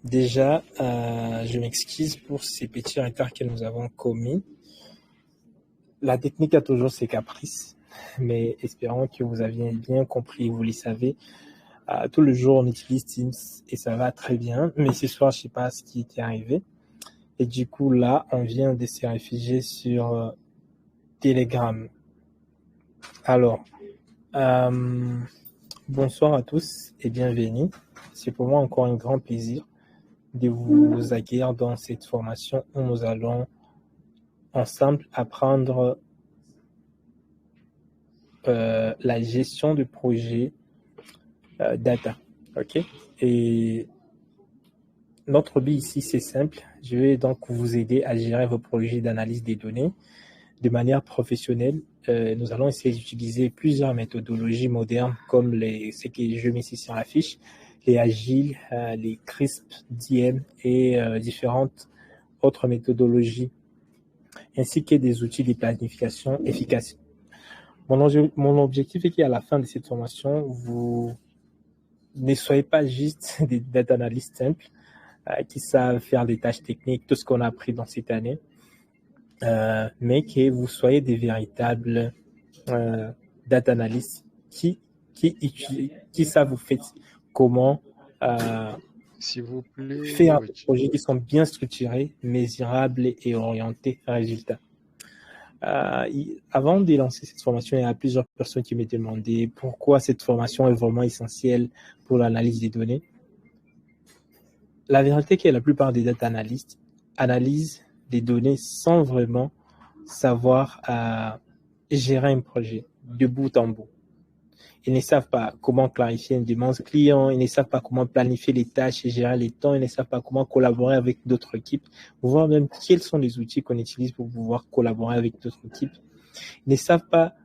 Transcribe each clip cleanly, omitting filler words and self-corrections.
Déjà, je m'excuse pour ces petits retards que nous avons commis. La technique a toujours ses caprices, mais espérons que vous aviez bien compris. Vous le savez, tout le jour on utilise Teams et ça va très bien. Mais ce soir, je sais pas ce qui était arrivé. Et du coup, là, on vient de se réfugier sur Telegram. Alors, euh, bonsoir à tous et bienvenue. C'est pour moi encore un grand plaisir de vous accueillir dans cette formation où nous allons ensemble apprendre la gestion de projet data. OK? Et notre but ici, c'est simple. Je vais donc vous aider à gérer vos projets d'analyse des données de manière professionnelle. Nous allons essayer d'utiliser plusieurs méthodologies modernes comme ce que je mets ici sur la fiche, les Agile, les CRISP, DM et différentes autres méthodologies, ainsi que des outils de planification efficaces. Mon objectif est qu'à la fin de cette formation, vous ne soyez pas juste des data analystes simples qui savent faire des tâches techniques, tout ce qu'on a appris dans cette année, mais que vous soyez des véritables data analysts qui savent vous faire comment S'il vous plaît, faire des projets qui sont bien structurés, mesurables et orientés à résultats. Avant de lancer cette formation, il y a plusieurs personnes qui m'ont demandé pourquoi cette formation est vraiment essentielle pour l'analyse des données. La vérité est que la plupart des data analystes analysent des données sans vraiment savoir gérer un projet de bout en bout. Ils ne savent pas comment clarifier une demande client, ils ne savent pas comment planifier les tâches et gérer les temps, ils ne savent pas comment collaborer avec d'autres équipes, voir même quels sont les outils qu'on utilise pour pouvoir collaborer avec d'autres équipes. Ils ne savent pas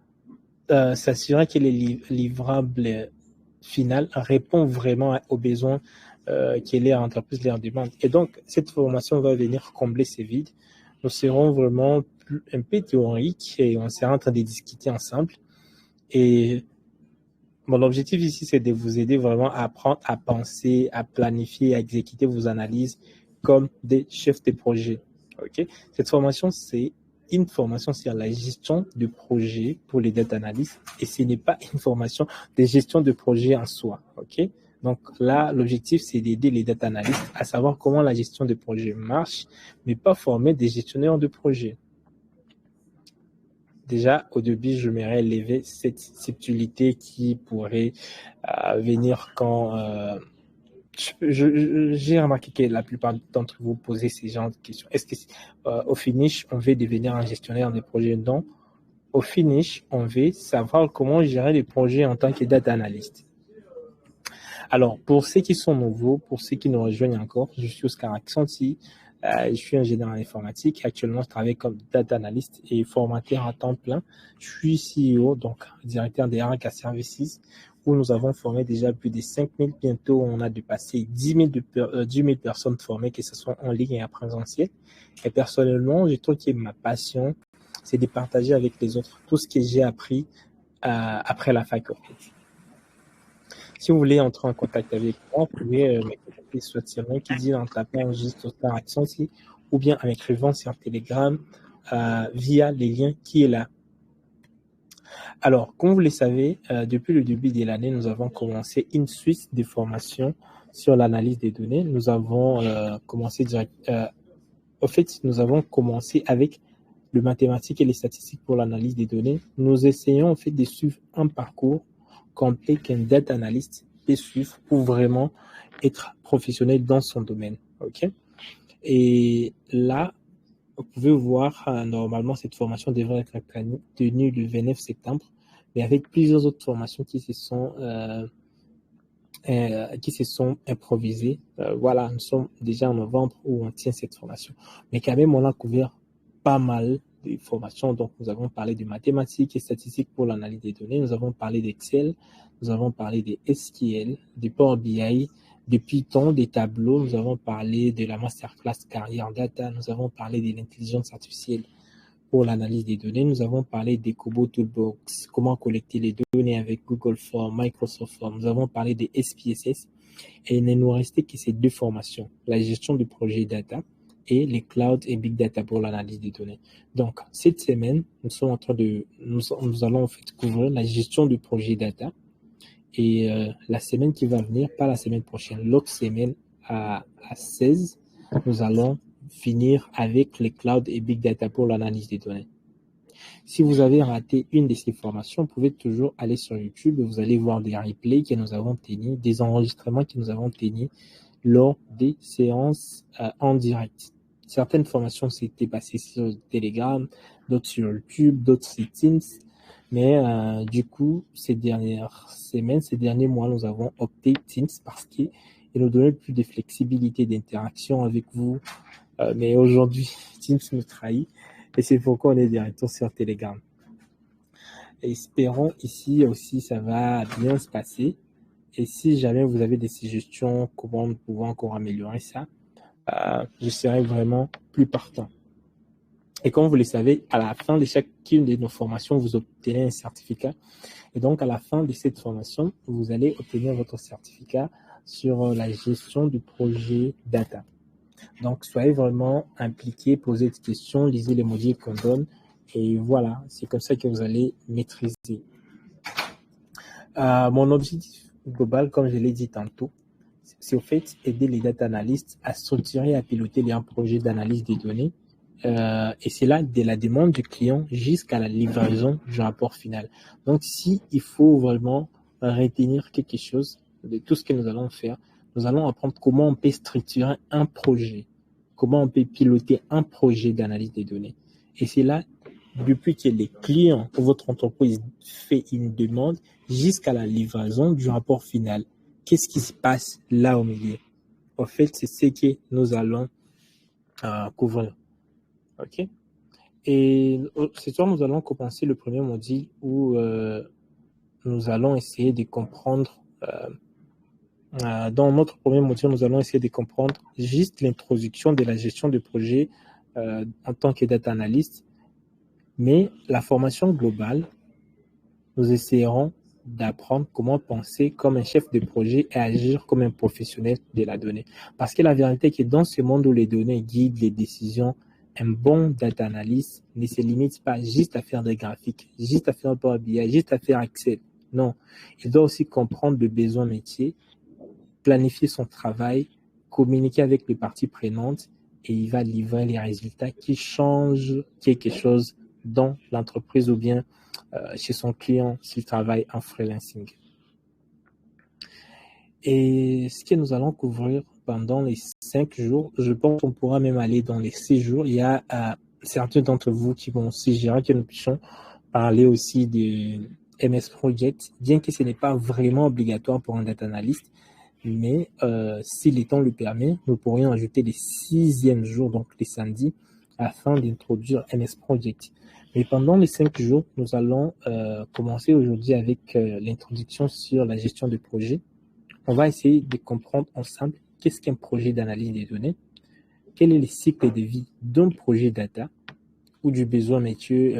s'assurer que les livrables final répond vraiment aux besoins que les entreprises leur demandent. Et donc, cette formation va venir combler ces vides. Nous serons vraiment un peu théoriques et on sera en train de discuter ensemble. Et mon objectif ici, c'est de vous aider vraiment à apprendre à penser, à planifier, à exécuter vos analyses comme des chefs de projet. Okay? Cette formation, c'est une formation sur la gestion de projet pour les data analysts et ce n'est pas une formation de gestion de projet en soi. Okay? Donc là, l'objectif, c'est d'aider les data analysts à savoir comment la gestion de projet marche, mais pas former des gestionnaires de projet. Déjà, au début, je m'aimerais lever cette subtilité qui pourrait venir quand j'ai remarqué que la plupart d'entre vous posez ces genres de questions. Est-ce que au finish, on veut devenir un gestionnaire de projet? Non. Au finish, on veut savoir comment gérer les projets en tant que data analyst. Alors, pour ceux qui sont nouveaux, pour ceux qui nous rejoignent encore, je suis Oscar Accenti. Je suis ingénieur en informatique. Actuellement, je travaille comme data analyst et formateur à temps plein. Je suis CEO, donc directeur des RK Services, où nous avons formé déjà plus de 5000. Bientôt, on a dépassé 10 000 personnes formées, que ce soit en ligne et en présentiel. Et personnellement, je trouve que ma passion, c'est de partager avec les autres tout ce que j'ai appris après la fac. Si vous voulez entrer en contact avec moi, vous pouvez me contacter soit sur LinkedIn en tapant juste Oscar Accenti ou bien en m'écrivant sur Telegram via les liens qui est là. Alors, comme vous le savez, depuis le début de l'année, nous avons commencé une suite de formations sur l'analyse des données. Nous avons nous avons commencé avec le mathématique et les statistiques pour l'analyse des données. Nous essayons en fait de suivre un parcours complet qu'un data analyst peut suivre pour vraiment être professionnel dans son domaine. Ok? Et là, vous pouvez voir, normalement, cette formation devrait être tenue le 29 septembre, mais avec plusieurs autres formations qui se sont improvisées. Voilà, nous sommes déjà en novembre où on tient cette formation. Mais quand même, on a couvert pas mal de formations. Donc, nous avons parlé de mathématiques et statistiques pour l'analyse des données. Nous avons parlé d'Excel. Nous avons parlé de SQL, de Power BI, de Python, des tableaux. Nous avons parlé de la masterclass carrière data. Nous avons parlé de l'intelligence artificielle pour l'analyse des données. Nous avons parlé des Kobo Toolbox, comment collecter les données avec Google Forms, Microsoft Forms. Nous avons parlé des SPSS. Et il ne nous restait que ces deux formations, la gestion du projet data et les cloud et big data pour l'analyse des données. Donc, cette semaine, nous allons en fait couvrir la gestion du projet data et la semaine qui va venir, pas la semaine prochaine, l'autre semaine à 16, nous allons finir avec les cloud et big data pour l'analyse des données. Si vous avez raté une de ces formations, vous pouvez toujours aller sur YouTube et vous allez voir des replays que nous avons tenus, des enregistrements que nous avons tenus lors des séances en direct. Certaines formations s'étaient passées sur Telegram, d'autres sur YouTube, d'autres sur Teams. Mais du coup, ces dernières semaines, ces derniers mois, nous avons opté Teams parce qu'il nous donnait plus de flexibilité d'interaction avec vous. Mais aujourd'hui, Teams nous trahit. Et c'est pourquoi on est directement sur Telegram. Espérons ici aussi ça va bien se passer. Et si jamais vous avez des suggestions, comment nous pouvons encore améliorer ça, je serai vraiment plus partant. Et comme vous le savez, à la fin de chacune de nos formations, vous obtenez un certificat. Et donc, à la fin de cette formation, vous allez obtenir votre certificat sur la gestion du projet data. Donc, soyez vraiment impliqués, posez des questions, lisez les modules qu'on donne. Et voilà, c'est comme ça que vous allez maîtriser. Mon objectif global, comme je l'ai dit tantôt, c'est au fait aider les data analysts à structurer et à piloter leurs projets d'analyse des données. Et c'est là de la demande du client jusqu'à la livraison du rapport final. Donc, si il faut vraiment retenir quelque chose de tout ce que nous allons faire, nous allons apprendre comment on peut structurer un projet, comment on peut piloter un projet d'analyse des données. Et c'est là, depuis que les clients ou votre entreprise fait une demande jusqu'à la livraison du rapport final. Qu'est-ce qui se passe là au milieu? En fait, c'est ce que nous allons couvrir. OK? Et ce soir, nous allons commencer le premier module où nous allons essayer de comprendre. Dans notre premier module, nous allons essayer de comprendre juste l'introduction de la gestion de projet en tant que data analyst. Mais la formation globale, nous essayerons d'apprendre comment penser comme un chef de projet et agir comme un professionnel de la donnée. Parce que la vérité est que dans ce monde où les données guident les décisions, un bon data analyst ne se limite pas juste à faire des graphiques, juste à faire Power BI, juste à faire Excel. Non, il doit aussi comprendre le besoin métier, planifier son travail, communiquer avec les parties prenantes et il va livrer les résultats qui changent quelque chose dans l'entreprise ou bien chez son client s'il travaille en freelancing. Et ce que nous allons couvrir pendant les 5 jours, je pense qu'on pourra même aller dans les 6 jours. Il y a certains d'entre vous qui vont suggérer que nous puissions parler aussi de MS Project, bien que ce n'est pas vraiment obligatoire pour un data analyst. Mais si le temps le permet, nous pourrions ajouter les 6e jours, donc les samedis, afin d'introduire MS Project. Mais pendant les 5 jours, nous allons commencer aujourd'hui avec l'introduction sur la gestion de projet. On va essayer de comprendre ensemble qu'est-ce qu'un projet d'analyse des données, quel est le cycle de vie d'un projet data ou du besoin métier,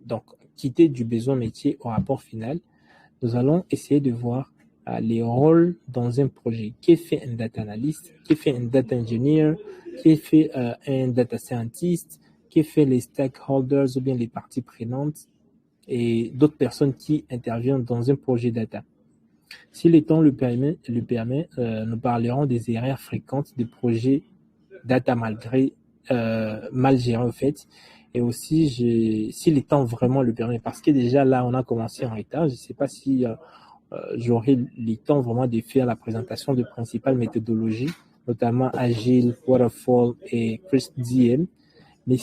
donc quitter du besoin métier au rapport final. Nous allons essayer de voir les rôles dans un projet. Qu'est-ce que fait un data analyst? Qu'est-ce que fait un data engineer? Qu'est-ce que fait un data scientist? Qu'est-ce que fait les stakeholders ou bien les parties prenantes et d'autres personnes qui interviennent dans un projet data? Si le temps le permet, nous parlerons des erreurs fréquentes des projets data mal gérés au fait. Et aussi, si le temps vraiment le permet, parce que déjà là, on a commencé en retard. Je ne sais pas si j'aurai le temps vraiment de faire la présentation des principales méthodologies, notamment Agile, Waterfall et CRISP-DM. Mais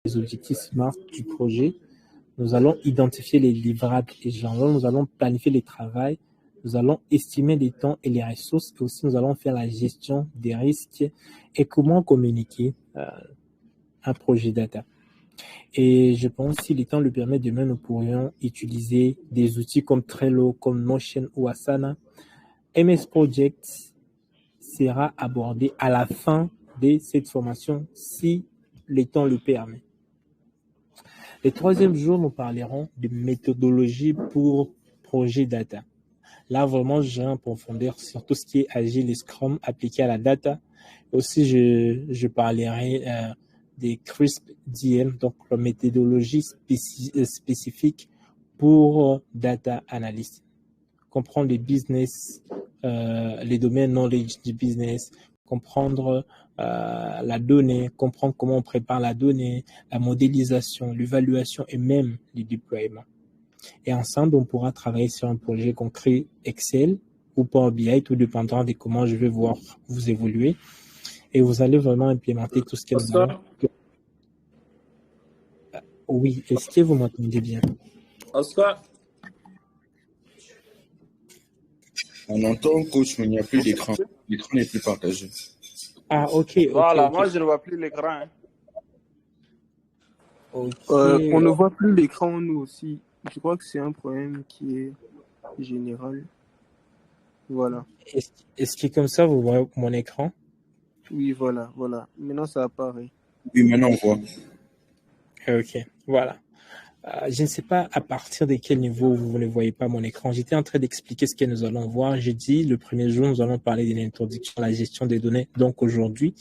les objectifs SMART du projet. Nous allons identifier les livrables et jalons, nous allons planifier le travail, nous allons estimer les temps et les ressources, et aussi nous allons faire la gestion des risques et comment communiquer un projet data. Et je pense que si le temps le permet, demain, nous pourrions utiliser des outils comme Trello, comme Notion ou Asana. MS Project sera abordé à la fin de cette formation si le temps le permet. Le troisième jour, nous parlerons de méthodologie pour projet data. Là, vraiment, je vais en profondeur sur tout ce qui est Agile et Scrum appliqué à la data. Aussi, je parlerai des CRISP DM, donc la méthodologie spécifique pour data analyst. Comprendre les business, les domaines knowledge du business, comprendre la donnée, comprendre comment on prépare la donnée, la modélisation, l'évaluation et même le déploiement. Et ensemble, on pourra travailler sur un projet concret Excel ou Power BI, tout dépendant de comment je vais voir vous évoluer. Et vous allez vraiment implémenter tout ce que nous allons. Oui, est-ce que vous m'entendez bien? Oscar? On entend, coach, mais il n'y a plus d'écran. L'écran n'est plus partagé. Ah, ok. Voilà, okay. Moi, je ne vois plus l'écran. Hein. On ne voit plus l'écran, nous aussi. Je crois que c'est un problème qui est général. Voilà. Est-ce que comme ça, vous voyez mon écran? Oui, voilà. Maintenant, ça apparaît. Oui, maintenant, on voit. Ok, voilà. Je ne sais pas à partir de quel niveau vous ne voyez pas mon écran. J'étais en train d'expliquer ce que nous allons voir. J'ai dit, le premier jour, nous allons parler de l'introduction à la gestion des données, donc aujourd'hui.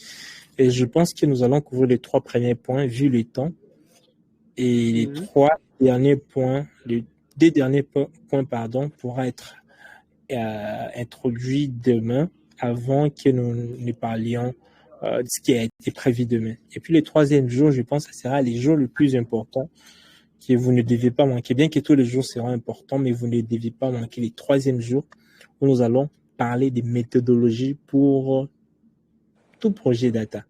Et je pense que nous allons couvrir les 3 premiers points, vu le temps. Et les 3 derniers points, les 2 derniers points, pourra être introduits demain avant que nous ne parlions de ce qui a été prévu demain. Et puis le 3e jour, je pense que ce sera les jours les plus importants que vous ne devez pas manquer, bien que tous les jours seront importants, mais vous ne devez pas manquer les 3e jours où nous allons parler des méthodologies pour tout projet data.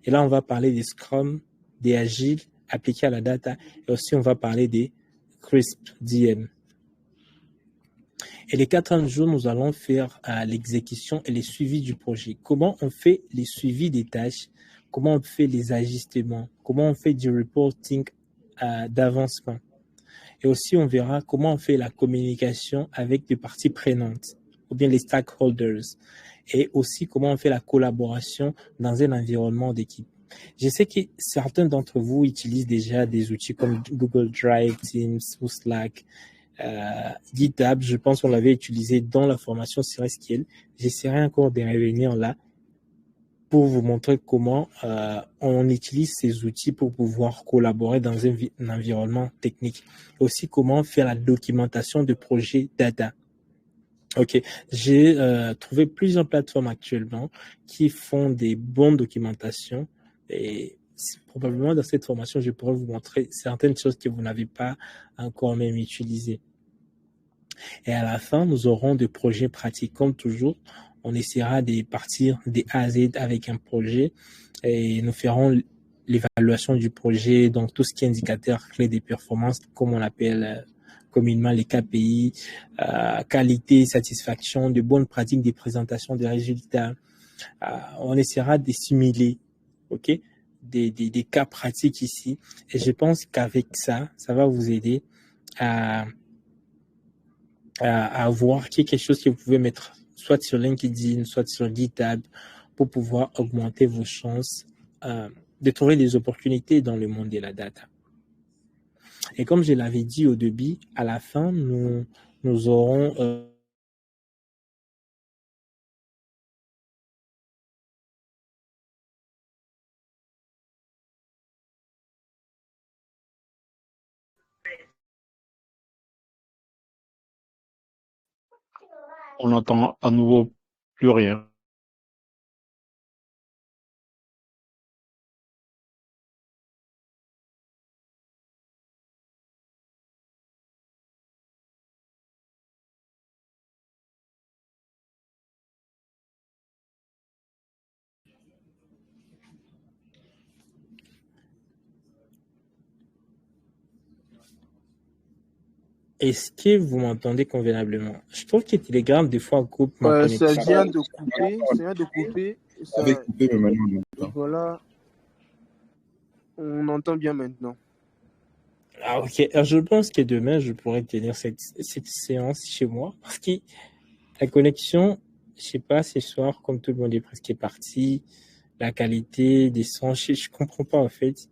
Et là, on va parler des Scrum, des Agiles appliqués à la data, et aussi on va parler des CRISP DM. Et les 4 jours, nous allons faire l'exécution et le suivi du projet. Comment on fait les suivis des tâches, comment on fait les ajustements, comment on fait du reporting d'avancement. Et aussi, on verra comment on fait la communication avec des parties prenantes, ou bien les stakeholders. Et aussi, comment on fait la collaboration dans un environnement d'équipe. Je sais que certains d'entre vous utilisent déjà des outils comme Google Drive, Teams ou Slack. GitHub, je pense qu'on l'avait utilisé dans la formation sur SQL. J'essaierai encore de revenir là pour vous montrer comment on utilise ces outils pour pouvoir collaborer dans un environnement technique. Aussi, comment faire la documentation de projets data. Ok, j'ai trouvé plusieurs plateformes actuellement qui font des bonnes documentations et probablement dans cette formation, je pourrais vous montrer certaines choses que vous n'avez pas encore même utilisées. Et à la fin, nous aurons des projets pratiques comme toujours. On essaiera de partir des A à Z avec un projet et nous ferons l'évaluation du projet, donc tout ce qui est indicateur clé des performances, comme on l'appelle communément les KPI, qualité, satisfaction, de bonnes pratiques des présentations des résultats. On essaiera de simuler, ok, des cas pratiques ici. Et je pense qu'avec ça, ça va vous aider à voir quelque chose que vous pouvez mettre soit sur LinkedIn, soit sur GitHub pour pouvoir augmenter vos chances de trouver des opportunités dans le monde de la data. Et comme je l'avais dit au début, à la fin, nous aurons On n'entend à nouveau plus rien. Est-ce que vous m'entendez convenablement? Je trouve que Telegram, des fois, coupe ma Ça connexion. vient de couper, Ça avait coupé, mais maintenant, on entend. Voilà, on entend bien maintenant. Ah, ok. Alors, je pense que demain, je pourrais tenir cette séance chez moi parce que la connexion, je sais pas, ce soir, comme tout le monde est presque parti, la qualité des sons, je comprends pas en fait.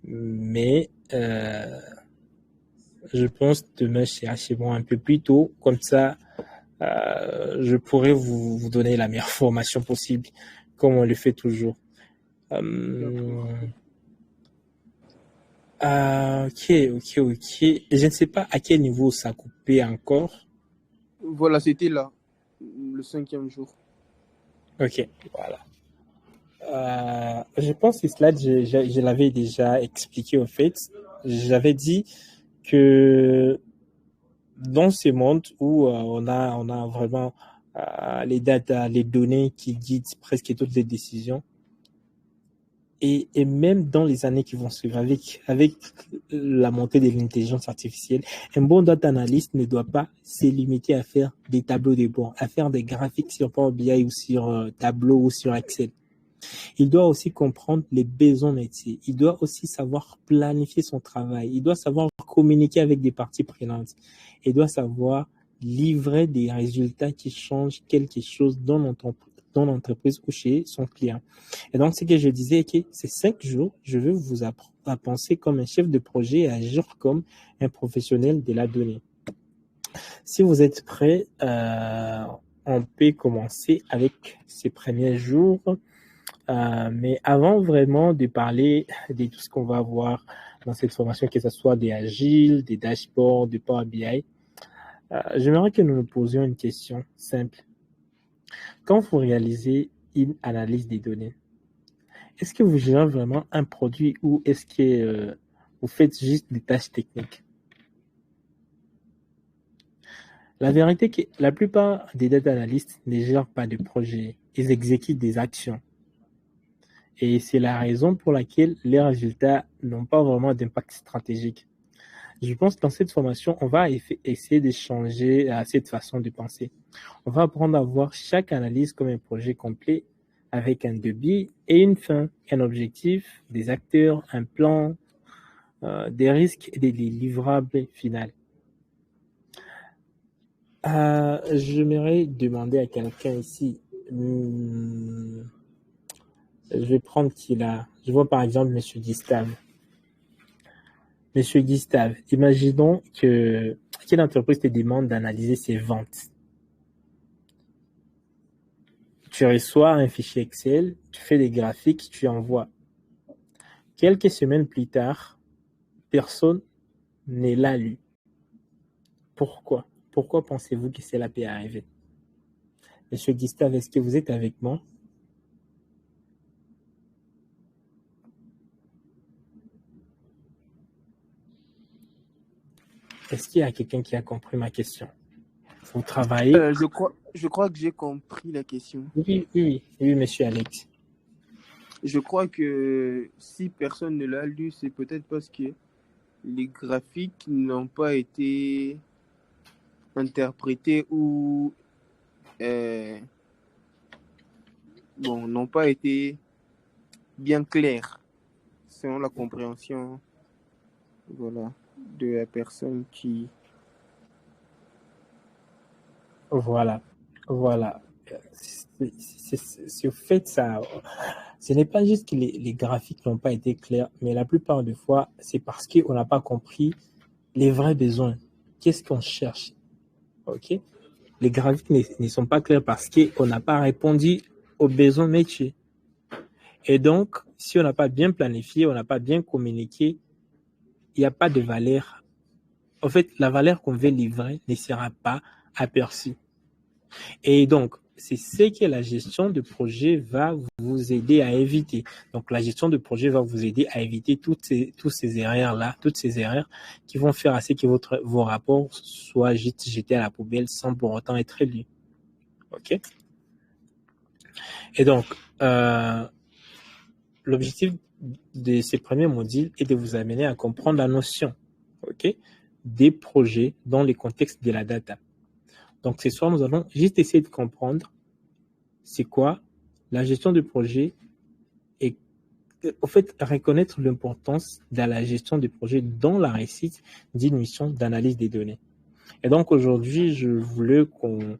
Mais je pense demain, je serai chez moi un peu plus tôt. Comme ça, je pourrais vous donner la meilleure formation possible, comme on le fait toujours. Ok. Je ne sais pas à quel niveau ça a coupé encore. Voilà, c'était là, le 5e jour. Ok, voilà. Je pense que cela, je l'avais déjà expliqué au fait. J'avais dit que dans ce monde où on a vraiment les data, les données qui guident presque toutes les décisions, et même dans les années qui vont suivre, avec la montée de l'intelligence artificielle, un bon data analyst ne doit pas se limiter à faire des tableaux de bord, à faire des graphiques sur Power BI ou sur Tableau ou sur Excel. Il doit aussi comprendre les besoins métiers. Il doit aussi savoir planifier son travail. Il doit savoir communiquer avec des parties prenantes. Il doit savoir livrer des résultats qui changent quelque chose dans l'entreprise ou chez son client. Et donc, ce que je disais, que ces 5 jours, je veux vous apprendre à penser comme un chef de projet et à agir comme un professionnel de la donnée. Si vous êtes prêts, on peut commencer avec ces premiers jours. Mais avant vraiment de parler de tout ce qu'on va voir dans cette formation, que ce soit des agiles, des dashboards, du Power BI, j'aimerais que nous nous posions une question simple. Quand vous réalisez une analyse des données, est-ce que vous gérez vraiment un produit ou est-ce que vous faites juste des tâches techniques? La vérité est que la plupart des data analysts ne gèrent pas de projet, ils exécutent des actions. Et c'est la raison pour laquelle les résultats n'ont pas vraiment d'impact stratégique. Je pense que dans cette formation, on va essayer de changer cette façon de penser. On va apprendre à voir chaque analyse comme un projet complet avec un début et une fin, un objectif, des acteurs, un plan, des risques et des livrables finaux. J'aimerais demander à quelqu'un ici. Je vais prendre qui là. Je vois par exemple Monsieur Gustave. Monsieur Gustave, imaginons qu'une entreprise te demande d'analyser ses ventes. Tu reçois un fichier Excel, tu fais des graphiques, tu envoies. Quelques semaines plus tard, personne ne l'a lu. Pourquoi? Pourquoi pensez-vous que cela peut arriver? Monsieur Gustave, est-ce que vous êtes avec moi? Est-ce qu'il y a quelqu'un qui a compris ma question? Vous travaillez? Je crois que j'ai compris la question. Oui, monsieur Alex. Je crois que si personne ne l'a lu, c'est peut-être parce que les graphiques n'ont pas été interprétés ou n'ont pas été bien clairs selon la compréhension de la personne qui... Voilà. C'est au fait ça. Ce n'est pas juste que les graphiques n'ont pas été clairs, mais la plupart des fois, c'est parce qu'on n'a pas compris les vrais besoins. Qu'est-ce qu'on cherche? Ok? Les graphiques ne sont pas clairs parce qu'on n'a pas répondu aux besoins métiers. Et donc, si on n'a pas bien planifié, on n'a pas bien communiqué, il n'y a pas de valeur. En fait, la valeur qu'on veut livrer ne sera pas aperçue. Et donc, c'est ce que la gestion de projet va vous aider à éviter. Donc, la gestion de projet va vous aider à éviter toutes ces erreurs-là, toutes ces erreurs qui vont faire à ce que vos rapports soient jetés à la poubelle sans pour autant être lus. OK? Et donc, l'objectif de ces premiers modules est de vous amener à comprendre la notion. OK? des projets dans le contexte de la data. Donc, ce soir, nous allons juste essayer de comprendre c'est quoi la gestion de projet et au fait reconnaître l'importance de la gestion de projet dans la réussite d'une mission d'analyse des données. Et donc, aujourd'hui, je voulais qu'on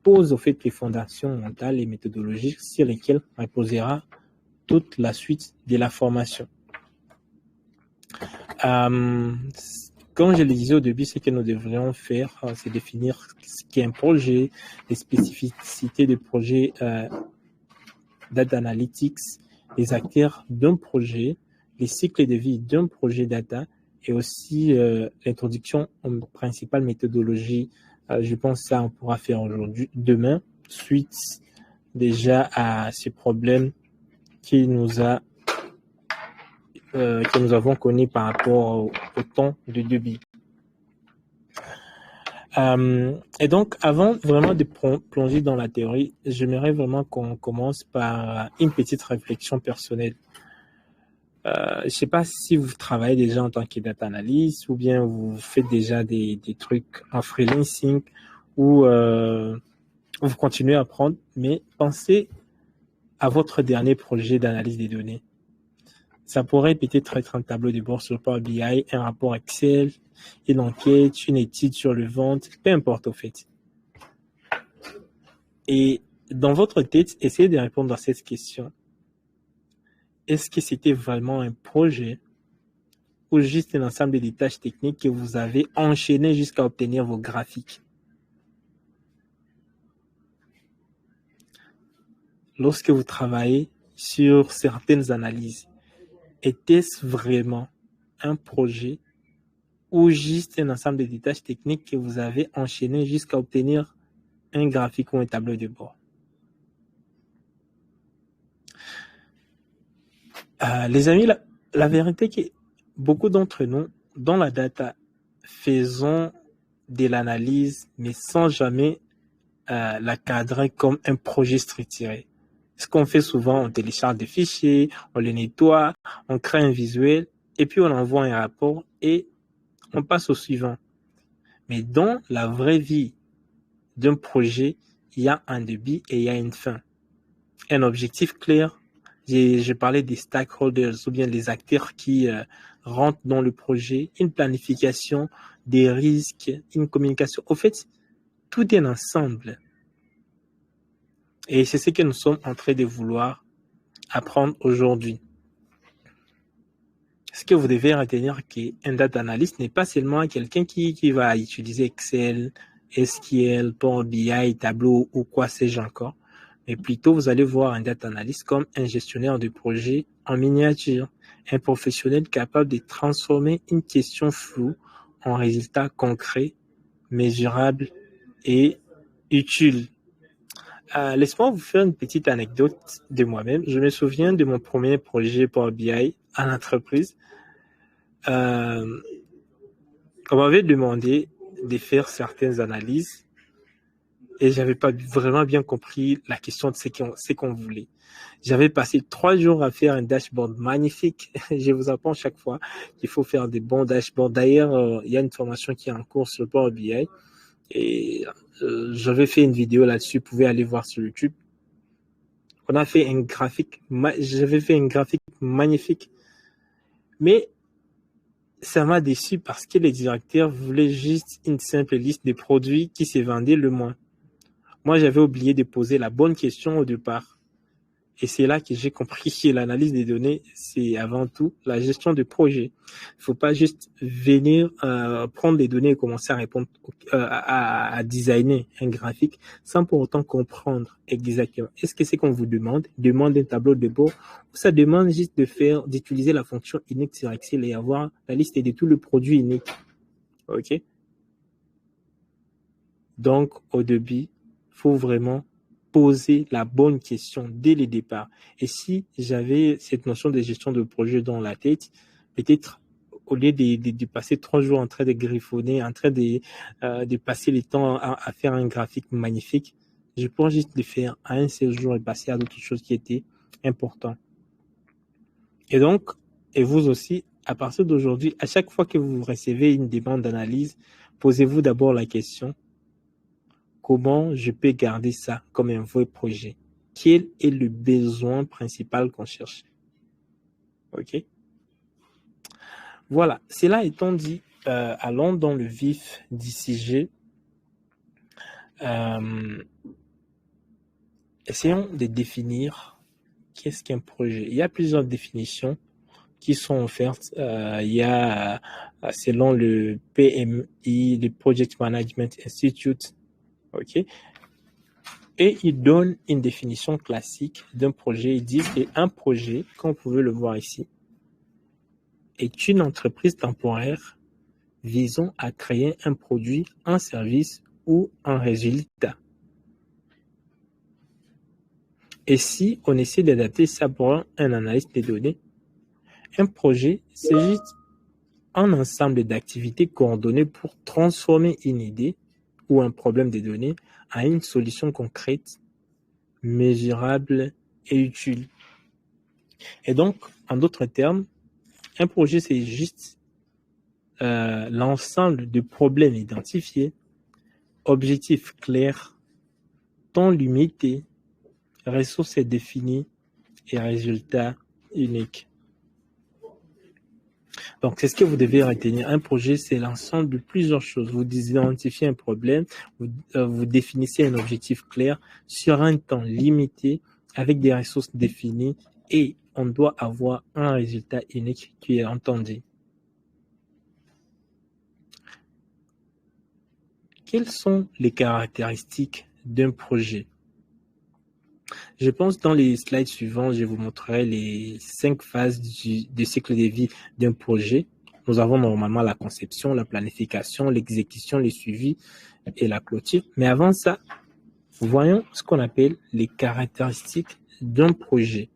pose au fait les fondations mentales et méthodologiques sur lesquelles reposera toute la suite de la formation. Comme je le disais au début, ce que nous devrions faire, c'est définir ce qu'est un projet, les spécificités du projet Data Analytics, les acteurs d'un projet, les cycles de vie d'un projet data et aussi l'introduction aux principales méthodologies. Je pense que ça, on pourra faire demain, suite déjà à ce problème que nous avons connu par rapport au temps de débit. Et donc, avant vraiment de plonger dans la théorie, j'aimerais vraiment qu'on commence par une petite réflexion personnelle. Je ne sais pas si vous travaillez déjà en tant que data analyst ou bien vous faites déjà des trucs en freelancing ou vous continuez à apprendre, mais pensez à votre dernier projet d'analyse des données. Ça pourrait peut-être être un tableau de bord sur Power BI, un rapport Excel, une enquête, une étude sur le vente, peu importe au fait. Et dans votre tête, essayez de répondre à cette question. Est-ce que c'était vraiment un projet ou juste un ensemble de tâches techniques que vous avez enchaînées jusqu'à obtenir vos graphiques? Lorsque vous travaillez sur certaines analyses, était-ce vraiment un projet ou juste un ensemble de tâches techniques que vous avez enchaînées jusqu'à obtenir un graphique ou un tableau de bord? Les amis, la vérité est que beaucoup d'entre nous, dans la data, faisons de l'analyse, mais sans jamais la cadrer comme un projet structuré. Ce qu'on fait souvent, on télécharge des fichiers, on les nettoie, on crée un visuel, et puis on envoie un rapport et on passe au suivant. Mais dans la vraie vie d'un projet, il y a un début et il y a une fin. Un objectif clair. Je parlais des stakeholders ou bien les acteurs qui rentrent dans le projet, une planification, des risques, une communication. Au fait, tout est un ensemble. Et c'est ce que nous sommes en train de vouloir apprendre aujourd'hui. Ce que vous devez retenir qu'un data analyst n'est pas seulement quelqu'un qui va utiliser Excel, SQL, Power BI, Tableau ou quoi sais-je encore, mais plutôt vous allez voir un data analyst comme un gestionnaire de projet en miniature, un professionnel capable de transformer une question floue en résultat concret, mesurable et utile. Laisse-moi vous faire une petite anecdote de moi-même. Je me souviens de mon premier projet Power BI à l'entreprise. On m'avait demandé de faire certaines analyses et j'avais pas vraiment bien compris la question de ce qu'on voulait. J'avais passé 3 jours à faire un dashboard magnifique. Je vous apprends chaque fois qu'il faut faire des bons dashboards. D'ailleurs, il y a une formation qui est en cours sur Power BI et j'avais fait une vidéo là-dessus. Vous pouvez aller voir sur YouTube. On a fait un graphique. J'avais fait un graphique magnifique, mais ça m'a déçu parce que les directeurs voulaient juste une simple liste des produits qui se vendaient le moins. Moi, j'avais oublié de poser la bonne question au départ. Et c'est là que j'ai compris que l'analyse des données, c'est avant tout la gestion de projet. Il ne faut pas juste venir prendre les données et commencer à répondre, à designer un graphique sans pour autant comprendre exactement. Est-ce que c'est qu'on vous demande un tableau de bord ou ça demande juste d'utiliser la fonction init sur Excel et avoir la liste de tous les produits init. OK? Donc, au début, il faut vraiment poser la bonne question dès le départ. Et si j'avais cette notion de gestion de projet dans la tête, peut-être au lieu de passer 3 jours en train de griffonner, en train de passer le temps à faire un graphique magnifique, je pourrais juste le faire à un seul jour et passer à d'autres choses qui étaient importantes. Et donc, et vous aussi, à partir d'aujourd'hui, à chaque fois que vous recevez une demande d'analyse, posez-vous d'abord la question, comment je peux garder ça comme un vrai projet? Quel est le besoin principal qu'on cherche? OK? Voilà, cela étant dit, allons dans le vif du sujet. Essayons de définir qu'est-ce qu'un projet. Il y a plusieurs définitions qui sont offertes. Il y a, selon le PMI, le Project Management Institute, OK? Et il donne une définition classique d'un projet. Il dit qu'un projet, comme vous pouvez le voir ici, est une entreprise temporaire visant à créer un produit, un service ou un résultat. Et si on essaie d'adapter ça pour un analyste des données, un projet, c'est juste un ensemble d'activités coordonnées pour transformer une idée ou un problème de données en une solution concrète, mesurable et utile. Et donc, en d'autres termes, un projet, c'est juste l'ensemble de problèmes identifiés, objectifs clairs, temps limité, ressources définies et résultats uniques. Donc, c'est ce que vous devez retenir. Un projet, c'est l'ensemble de plusieurs choses. Vous identifiez un problème, vous définissez un objectif clair sur un temps limité avec des ressources définies et on doit avoir un résultat unique qui est entendu. Quelles sont les caractéristiques d'un projet? Je pense dans les slides suivants, je vous montrerai les 5 phases du cycle de vie d'un projet. Nous avons normalement la conception, la planification, l'exécution, le suivi et la clôture. Mais avant ça, voyons ce qu'on appelle les caractéristiques d'un projet.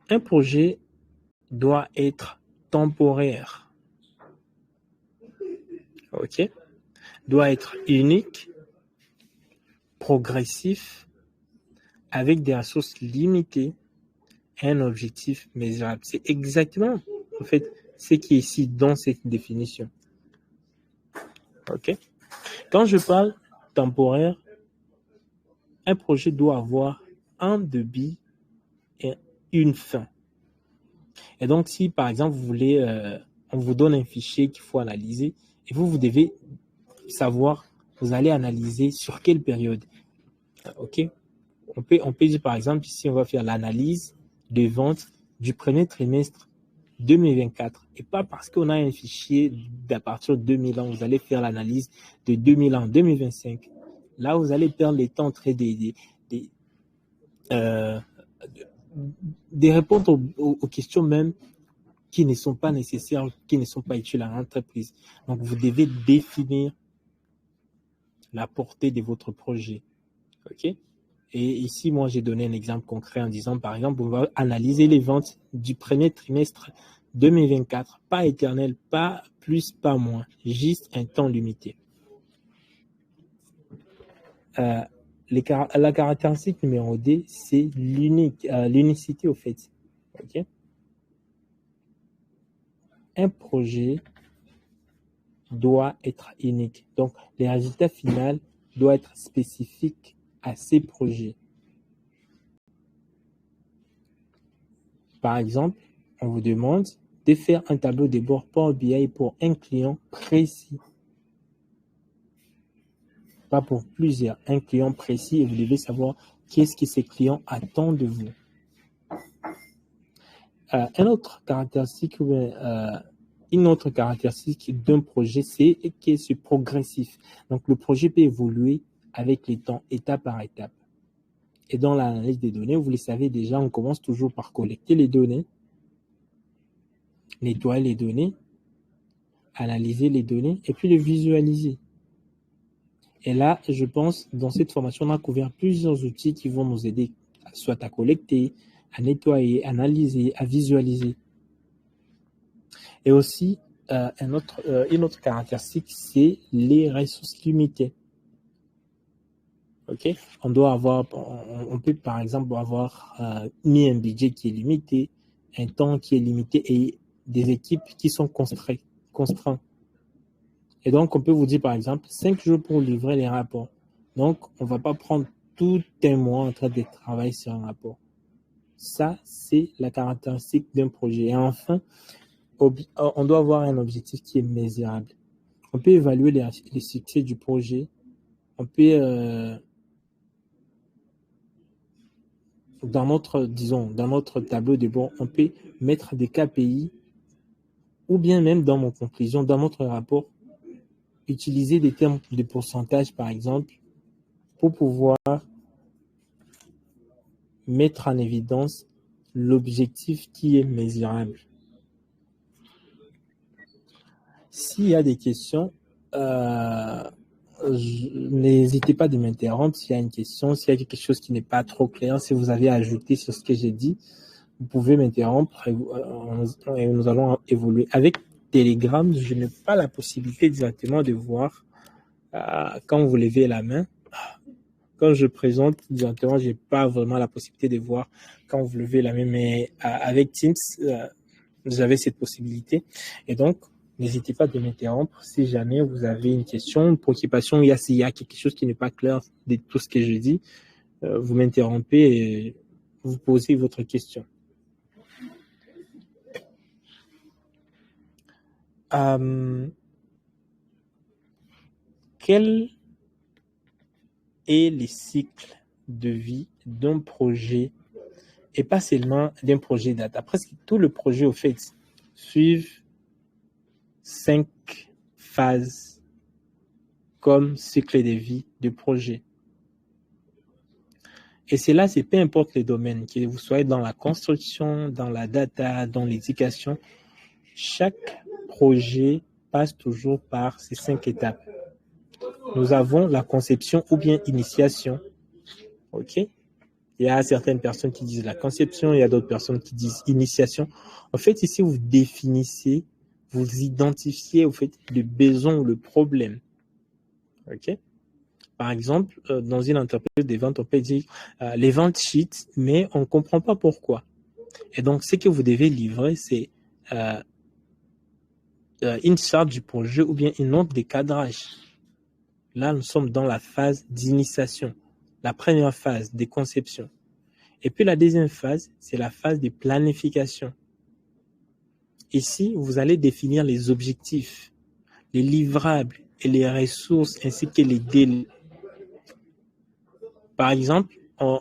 Un projet doit être temporaire. OK? Doit être unique, progressif, avec des ressources limitées, un objectif mesurable. C'est exactement, en fait, ce qui est ici dans cette définition. OK? Quand je parle temporaire, un projet doit avoir un début et une fin. Et donc, si par exemple, vous voulez, on vous donne un fichier qu'il faut analyser, et vous devez savoir, vous allez analyser sur quelle période. OK? On peut dire par exemple, ici, on va faire l'analyse de vente du premier trimestre 2024. Et pas parce qu'on a un fichier d'à partir de 2000 ans, vous allez faire l'analyse de 2000 ans, 2025. Là, vous allez perdre le temps entre des réponses aux questions même qui ne sont pas nécessaires, qui ne sont pas utiles à l'entreprise. Donc, vous devez définir la portée de votre projet. OK? Et ici, moi, j'ai donné un exemple concret en disant, par exemple, on va analyser les ventes du premier trimestre 2024, pas éternel, pas plus, pas moins, juste un temps limité. La caractéristique numéro 2, c'est l'unicité au fait. Okay? Un projet doit être unique. Donc, les résultats finaux doivent être spécifiques à ces projets. Par exemple, on vous demande de faire un tableau de bord Power BI pour un client précis. Pas pour plusieurs, un client précis, et vous devez savoir qu'est-ce que ces clients attendent de vous. Une autre caractéristique d'un projet, c'est que c'est progressif. Donc, le projet peut évoluer avec le temps, étape par étape. Et dans l'analyse des données, vous le savez déjà, on commence toujours par collecter les données, nettoyer les données, analyser les données et puis les visualiser. Et là, je pense, dans cette formation, on a couvert plusieurs outils qui vont nous aider, soit à collecter, à nettoyer, à analyser, à visualiser. Et aussi, une autre caractéristique, c'est les ressources limitées. OK? On peut par exemple avoir mis un budget qui est limité, un temps qui est limité et des équipes qui sont constreintes. Et donc, on peut vous dire, par exemple, 5 jours pour livrer les rapports. Donc, on ne va pas prendre tout un mois en train de travailler sur un rapport. Ça, c'est la caractéristique d'un projet. Et enfin, on doit avoir un objectif qui est mesurable. On peut évaluer les succès du projet. On peut, dans notre tableau de bord, on peut mettre des KPI ou bien même dans mon conclusion, dans notre rapport, utiliser des termes de pourcentage, par exemple, pour pouvoir mettre en évidence l'objectif qui est mesurable. S'il y a des questions, n'hésitez pas de m'interrompre s'il y a une question, s'il y a quelque chose qui n'est pas trop clair, si vous avez ajouté sur ce que j'ai dit, vous pouvez m'interrompre et nous allons évoluer. Avec Telegram, je n'ai pas la possibilité directement de voir quand vous levez la main. Quand je présente directement, je n'ai pas vraiment la possibilité de voir quand vous levez la main, mais avec Teams, vous avez cette possibilité. Et donc, n'hésitez pas de m'interrompre si jamais vous avez une question, une préoccupation, s'il y a quelque chose qui n'est pas clair de tout ce que je dis, vous m'interrompez et vous posez votre question. Quel est le cycle de vie d'un projet et pas seulement d'un projet data? Presque tout le projet, au fait, suivent 5 phases comme cycle de vie du projet. Et cela, c'est peu importe le domaine, que vous soyez dans la construction, dans la data, dans l'éducation, chaque projet passe toujours par ces 5 étapes. Nous avons la conception ou bien initiation. OK? Il y a certaines personnes qui disent la conception, il y a d'autres personnes qui disent initiation. En fait, ici, vous définissez, vous identifiez au fait le besoin ou le problème. OK? Par exemple, dans une entreprise de vente, on peut dire les ventes cheat, mais on ne comprend pas pourquoi. Et donc, ce que vous devez livrer, c'est une charte du projet ou bien une note de cadrage. Là, nous sommes dans la phase d'initiation, la première phase de conception. Et puis la deuxième phase, c'est la phase de planification. Ici, vous allez définir les objectifs, les livrables et les ressources ainsi que les délais. Par exemple,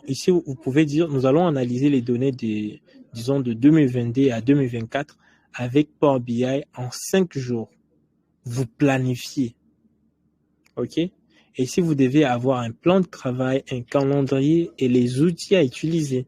ici, vous pouvez dire, nous allons analyser les données de 2022 à 2024 avec Power BI en 5 jours. Vous planifiez. OK? Et ici, vous devez avoir un plan de travail, un calendrier et les outils à utiliser.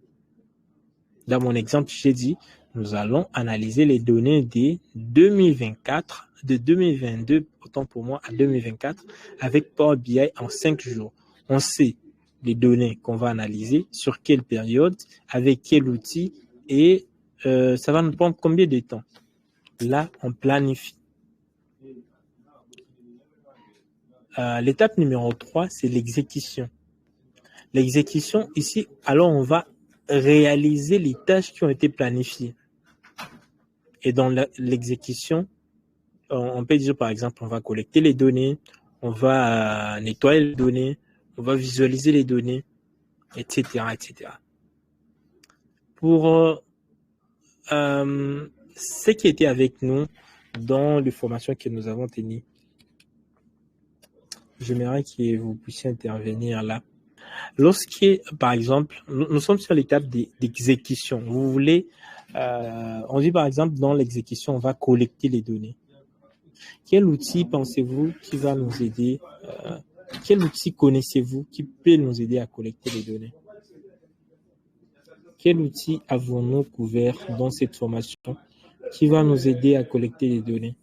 Dans mon exemple, j'ai dit, nous allons analyser les données de 2024, de 2022, autant pour moi, à 2024, avec Power BI en 5 jours. On sait les données qu'on va analyser, sur quelle période, avec quel outil, et ça va nous prendre combien de temps. Là, on planifie. L'étape numéro 3, c'est l'exécution. L'exécution, ici, alors on va réaliser les tâches qui ont été planifiées. Et dans l'exécution, on peut dire par exemple, on va collecter les données, on va nettoyer les données, on va visualiser les données, etc., etc. Pour ceux qui étaient avec nous dans les formations que nous avons tenues, j'aimerais que vous puissiez intervenir là. Lorsque, par exemple, nous sommes sur l'étape d'exécution. Vous voulez, on dit par exemple, dans l'exécution, on va collecter les données. Quel outil pensez-vous qui va nous aider? Quel outil connaissez-vous qui peut nous aider à collecter les données? Quel outil avons-nous couvert dans cette formation qui va nous aider à collecter les données?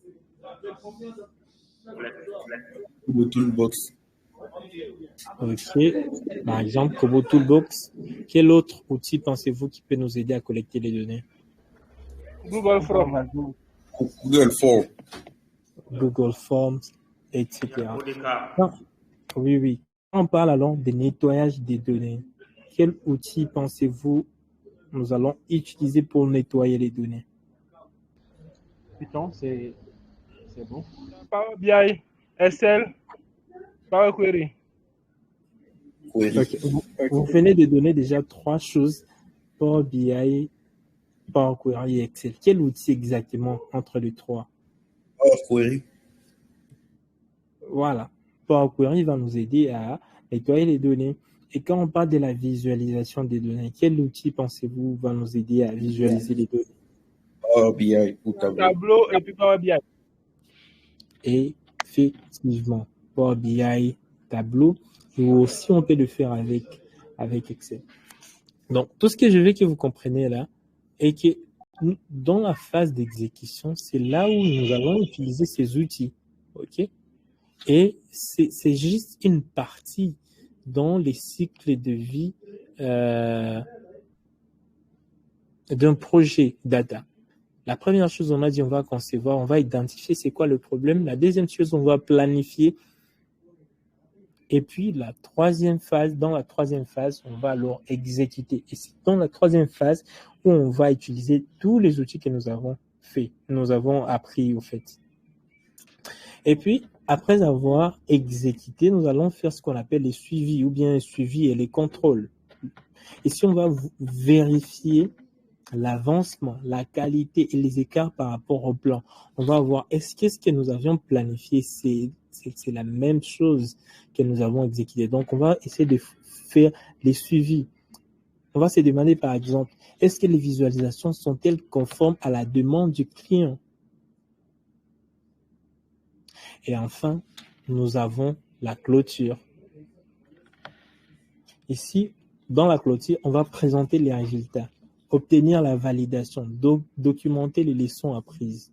Kobo Toolbox. Ok. Par exemple, Kobo Toolbox. Quel autre outil pensez-vous qui peut nous aider à collecter les données? Google Form. Google Form. Google Forms, etc. Non. Oui. On parle alors de nettoyage des données. Quel outil pensez-vous nous allons utiliser pour nettoyer les données? Python, c'est bon. Power BI, Excel, Power Query. Query. Ok. Vous venez de donner déjà 3 choses: Power BI, Power Query et Excel. Quel outil exactement entre les 3? Power Query. Voilà. Power Query va nous aider à nettoyer les données. Et quand on parle de la visualisation des données, quel outil pensez-vous va nous aider à visualiser les données? Power BI ou Tableau. Tableau et puis Power BI. Effectivement, Power BI, Tableau, ou aussi on peut le faire avec Excel. Donc, tout ce que je veux que vous compreniez là est que dans la phase d'exécution, c'est là où nous allons utiliser ces outils. OK? Et c'est juste une partie dans les cycles de vie d'un projet data. La première chose, on a dit, on va concevoir, on va identifier c'est quoi le problème. La deuxième chose, on va planifier. Et puis, dans la troisième phase, on va alors exécuter. Et c'est dans la troisième phase où on va utiliser tous les outils que nous avons appris au fait. Et puis, après avoir exécuté, nous allons faire ce qu'on appelle les suivis ou bien les suivis et les contrôles. Ici, on va vérifier l'avancement, la qualité et les écarts par rapport au plan. On va voir est-ce que ce que nous avions planifié, c'est la même chose que nous avons exécuté. Donc, on va essayer de faire les suivis. On va se demander, par exemple, est-ce que les visualisations sont-elles conformes à la demande du client? Et enfin, nous avons la clôture. Ici, dans la clôture, on va présenter les résultats, obtenir la validation, documenter les leçons apprises.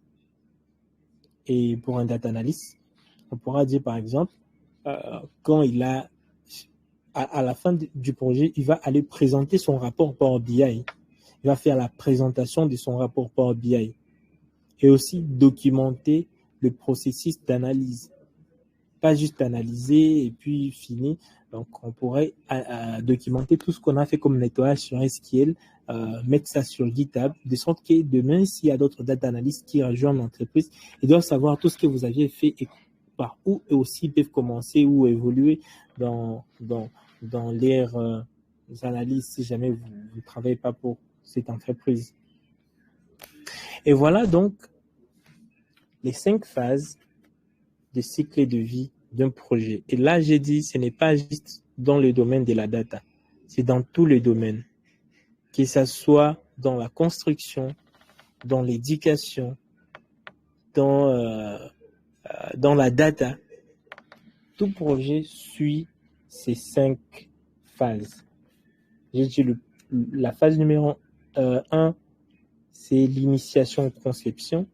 Et pour un data analyst, on pourra dire par exemple, quand il a, à la fin du projet, il va aller présenter son rapport Power BI. Il va faire la présentation de son rapport Power BI et aussi documenter le processus d'analyse. Pas juste analyser et puis fini. Donc, on pourrait documenter tout ce qu'on a fait comme nettoyage sur SQL, mettre ça sur GitHub, de sorte que demain, s'il y a d'autres data analystes qui rejoignent l'entreprise, ils doivent savoir tout ce que vous aviez fait et par où eux aussi peuvent commencer ou évoluer dans leurs analyses si jamais vous ne travaillez pas pour cette entreprise. Et voilà donc les 5 phases de cycle de vie d'un projet. Et là, j'ai dit, ce n'est pas juste dans le domaine de la data, c'est dans tous les domaines, que ce soit dans la construction, dans l'éducation, dans la data. Tout projet suit ces 5 phases. J'ai dit la phase numéro 1, c'est l'initiation-conception.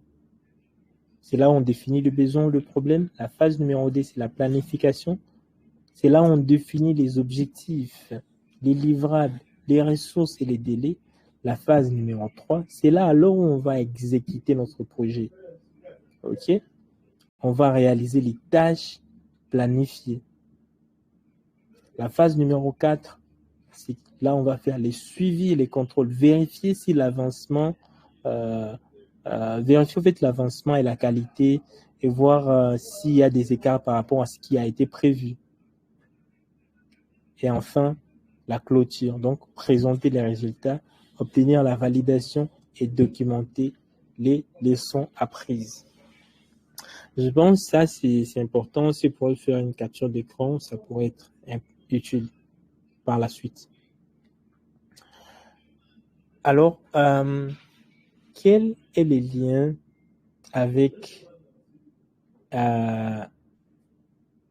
C'est là où on définit le besoin ou le problème. La phase numéro 2, c'est la planification. C'est là où on définit les objectifs, les livrables, les ressources et les délais. La phase numéro 3, c'est là alors où on va exécuter notre projet. OK? On va réaliser les tâches planifiées. La phase numéro 4, c'est là où on va faire les suivis et les contrôles, vérifier si l'avancement vérifier en fait l'avancement et la qualité et voir s'il y a des écarts par rapport à ce qui a été prévu. Et enfin, la clôture, donc présenter les résultats, obtenir la validation et documenter les leçons apprises. Je pense que ça, c'est important. Si vous pouvez faire une capture d'écran, ça pourrait être utile par la suite. Alors, quel est le lien avec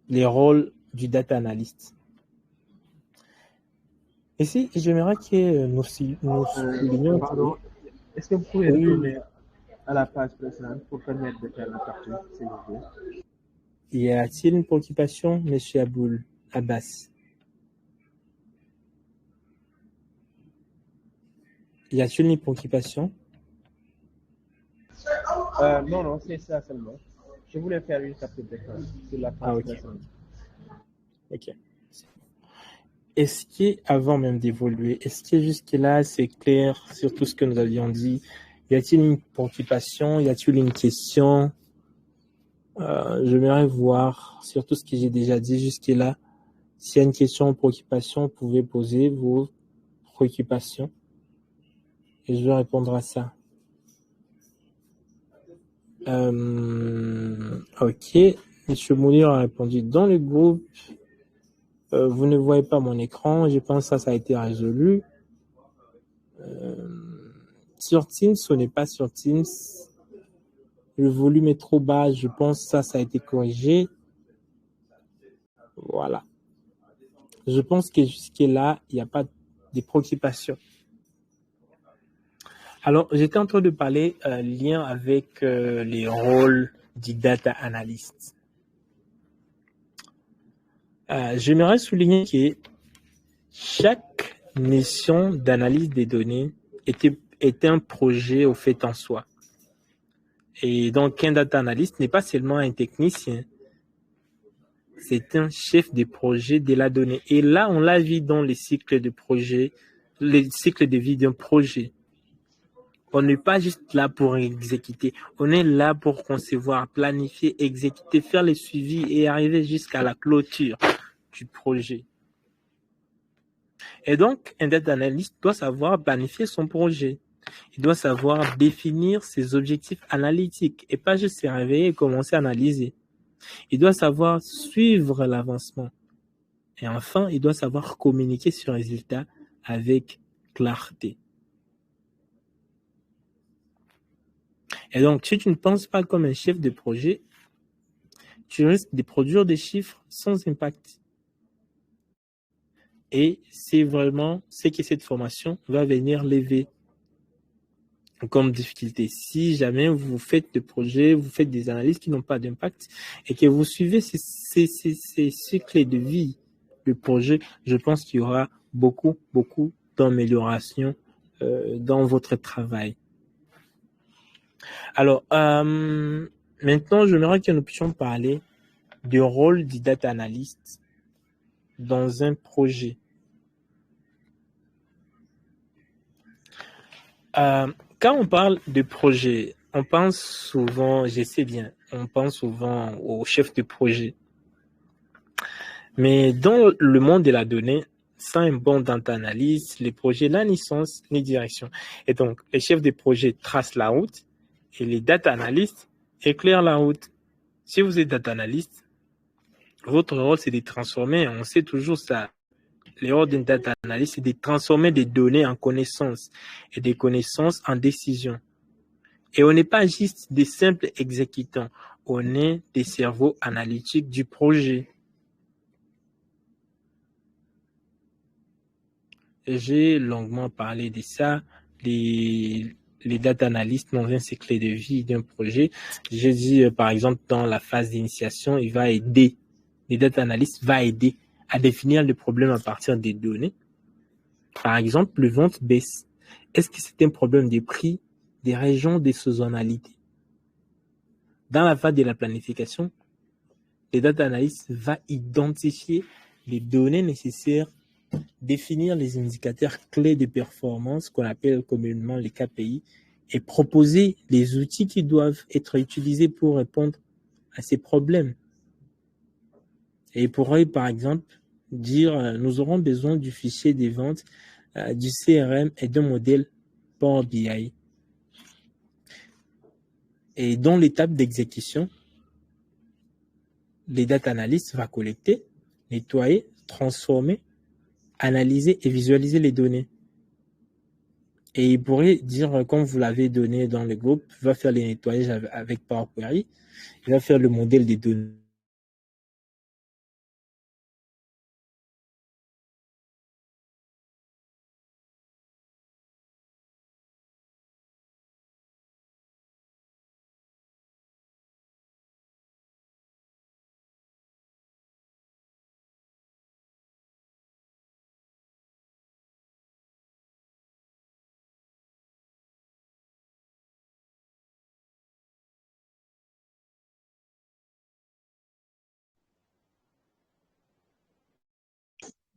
les rôles du data analyst? Ici, j'aimerais que nous soulignions. Pardon, est-ce que vous pouvez retourner à la page précédente pour permettre de faire la capture, s'il vous plaît? Y a-t-il une préoccupation, M. Aboul Abbas? Y a-t-il une préoccupation? Non, c'est ça seulement. Je voulais faire une capture d'écran sur la page précédente. Ok. est-ce qu'avant même d'évoluer, est-ce que jusque-là, c'est clair sur tout ce que nous avions dit? Y a-t-il une préoccupation? Y a-t-il une question? J'aimerais voir sur tout ce que j'ai déjà dit jusque-là. S'il y a une question ou préoccupation, vous pouvez poser vos préoccupations et je vais répondre à ça. Ok. Monsieur Mounir a répondu dans le groupe. Vous ne voyez pas mon écran. Je pense que ça a été résolu. Sur Teams, ce n'est pas sur Teams. Le volume est trop bas. Je pense que ça a été corrigé. Voilà. Je pense que jusque-là, il n'y a pas de préoccupation. Alors, j'étais en train de parler lien avec les rôles du data analyst. J'aimerais souligner que chaque mission d'analyse des données était un projet au fait en soi. Et donc, un data analyst n'est pas seulement un technicien, c'est un chef de projet de la donnée. Et là, on l'a vu dans les cycles de projet, les cycles de vie d'un projet. On n'est pas juste là pour exécuter, on est là pour concevoir, planifier, exécuter, faire le suivi et arriver jusqu'à la clôture du projet. Et donc, un data analyst doit savoir planifier son projet. Il doit savoir définir ses objectifs analytiques et pas juste se réveiller et commencer à analyser. Il doit savoir suivre l'avancement. Et enfin, il doit savoir communiquer sur les résultats avec clarté. Et donc, si tu ne penses pas comme un chef de projet, tu risques de produire des chiffres sans impact. Et c'est vraiment ce que cette formation va venir lever comme difficulté. Si jamais vous faites des projets, vous faites des analyses qui n'ont pas d'impact et que vous suivez ces cycles de vie du projet, je pense qu'il y aura beaucoup d'améliorations dans votre travail. Alors, maintenant, j'aimerais que nous puissions parler du rôle du data analyst dans un projet. Quand on parle de projet, on pense souvent, je sais bien, on pense souvent au chef de projet. Mais dans le monde de la donnée, sans un bon data analyst, les projets n'ont ni sens ni direction. Et donc, les chefs de projet tracent la route et les data analysts éclairent la route. Si vous êtes data analyst, votre rôle, c'est de transformer, on sait toujours ça. Le rôle d'un data analyst, c'est de transformer des données en connaissances et des connaissances en décisions. Et on n'est pas juste des simples exécutants, on est des cerveaux analytiques du projet. J'ai longuement parlé de ça, les data analysts dans un cycle de vie d'un projet. J'ai dit, par exemple, dans la phase d'initiation, il va aider, les data analysts va aider à définir le problème à partir des données. Par exemple, le vente baisse. Est-ce que c'est un problème des prix, des régions, des saisonnalités? Dans la phase de la planification, les data analysts va identifier les données nécessaires, définir les indicateurs clés de performance qu'on appelle communément les KPI et proposer les outils qui doivent être utilisés pour répondre à ces problèmes. Et il pourrait, par exemple, dire nous aurons besoin du fichier des ventes, du CRM et d'un modèle Power BI. Et dans l'étape d'exécution, les data analysts vont collecter, nettoyer, transformer, analyser et visualiser les données. Et il pourrait dire, comme vous l'avez donné dans le groupe, il va faire les nettoyages avec Power Query, il va faire le modèle des données.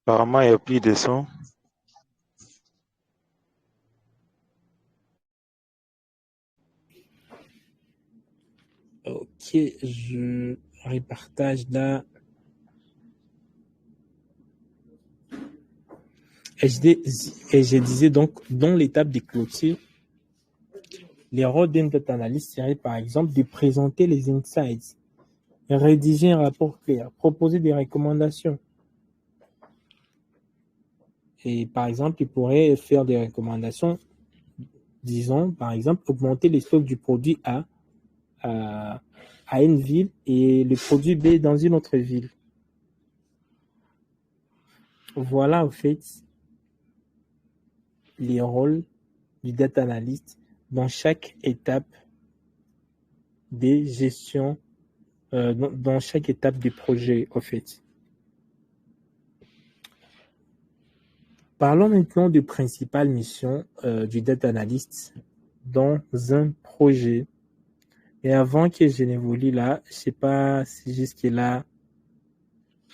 Apparemment, il n'y a plus de son. Ok, je repartage là. Et je disais donc, dans l'étape de clôture, les rôles d'un data analyst serait par exemple de présenter les insights, rédiger un rapport clair, proposer des recommandations. Et par exemple, il pourrait faire des recommandations, disons, par exemple, augmenter les stocks du produit A à une ville et le produit B dans une autre ville. Voilà, en fait, les rôles du data analyst dans chaque étape des gestions, dans chaque étape du projet, en fait. Parlons maintenant des principales missions du data analyst dans un projet. Et avant que je n'évolue là, je ne sais pas si jusque-là,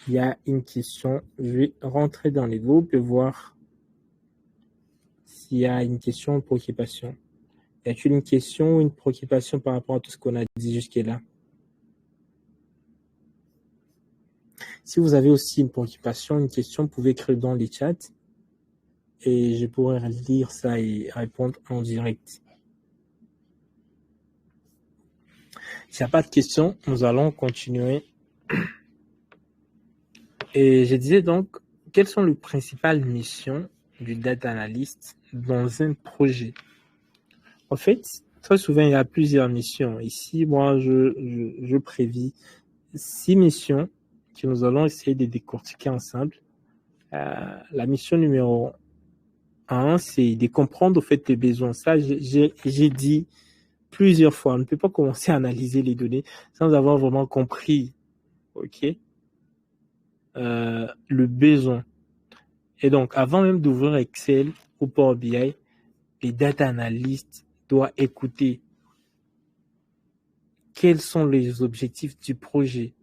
il y a une question. Je vais rentrer dans les groupes et voir s'il y a une question ou une préoccupation. Y a-t-il une question ou une préoccupation par rapport à tout ce qu'on a dit jusque-là? Si vous avez aussi une préoccupation, une question, vous pouvez écrire dans les chats et je pourrai lire ça et répondre en direct. S'il n'y a pas de questions, nous allons continuer. Et je disais donc, quelles sont les principales missions du data analyst dans un projet? En fait, très souvent, il y a plusieurs missions. Ici, moi, je prévis 6 missions que nous allons essayer de décortiquer ensemble. La mission numéro 1, c'est de comprendre au fait les besoins. Ça, j'ai dit plusieurs fois, on ne peut pas commencer à analyser les données sans avoir vraiment compris, ok, le besoin. Et donc, avant même d'ouvrir Excel ou Power BI, les data analysts doivent écouter quels sont les objectifs du projet,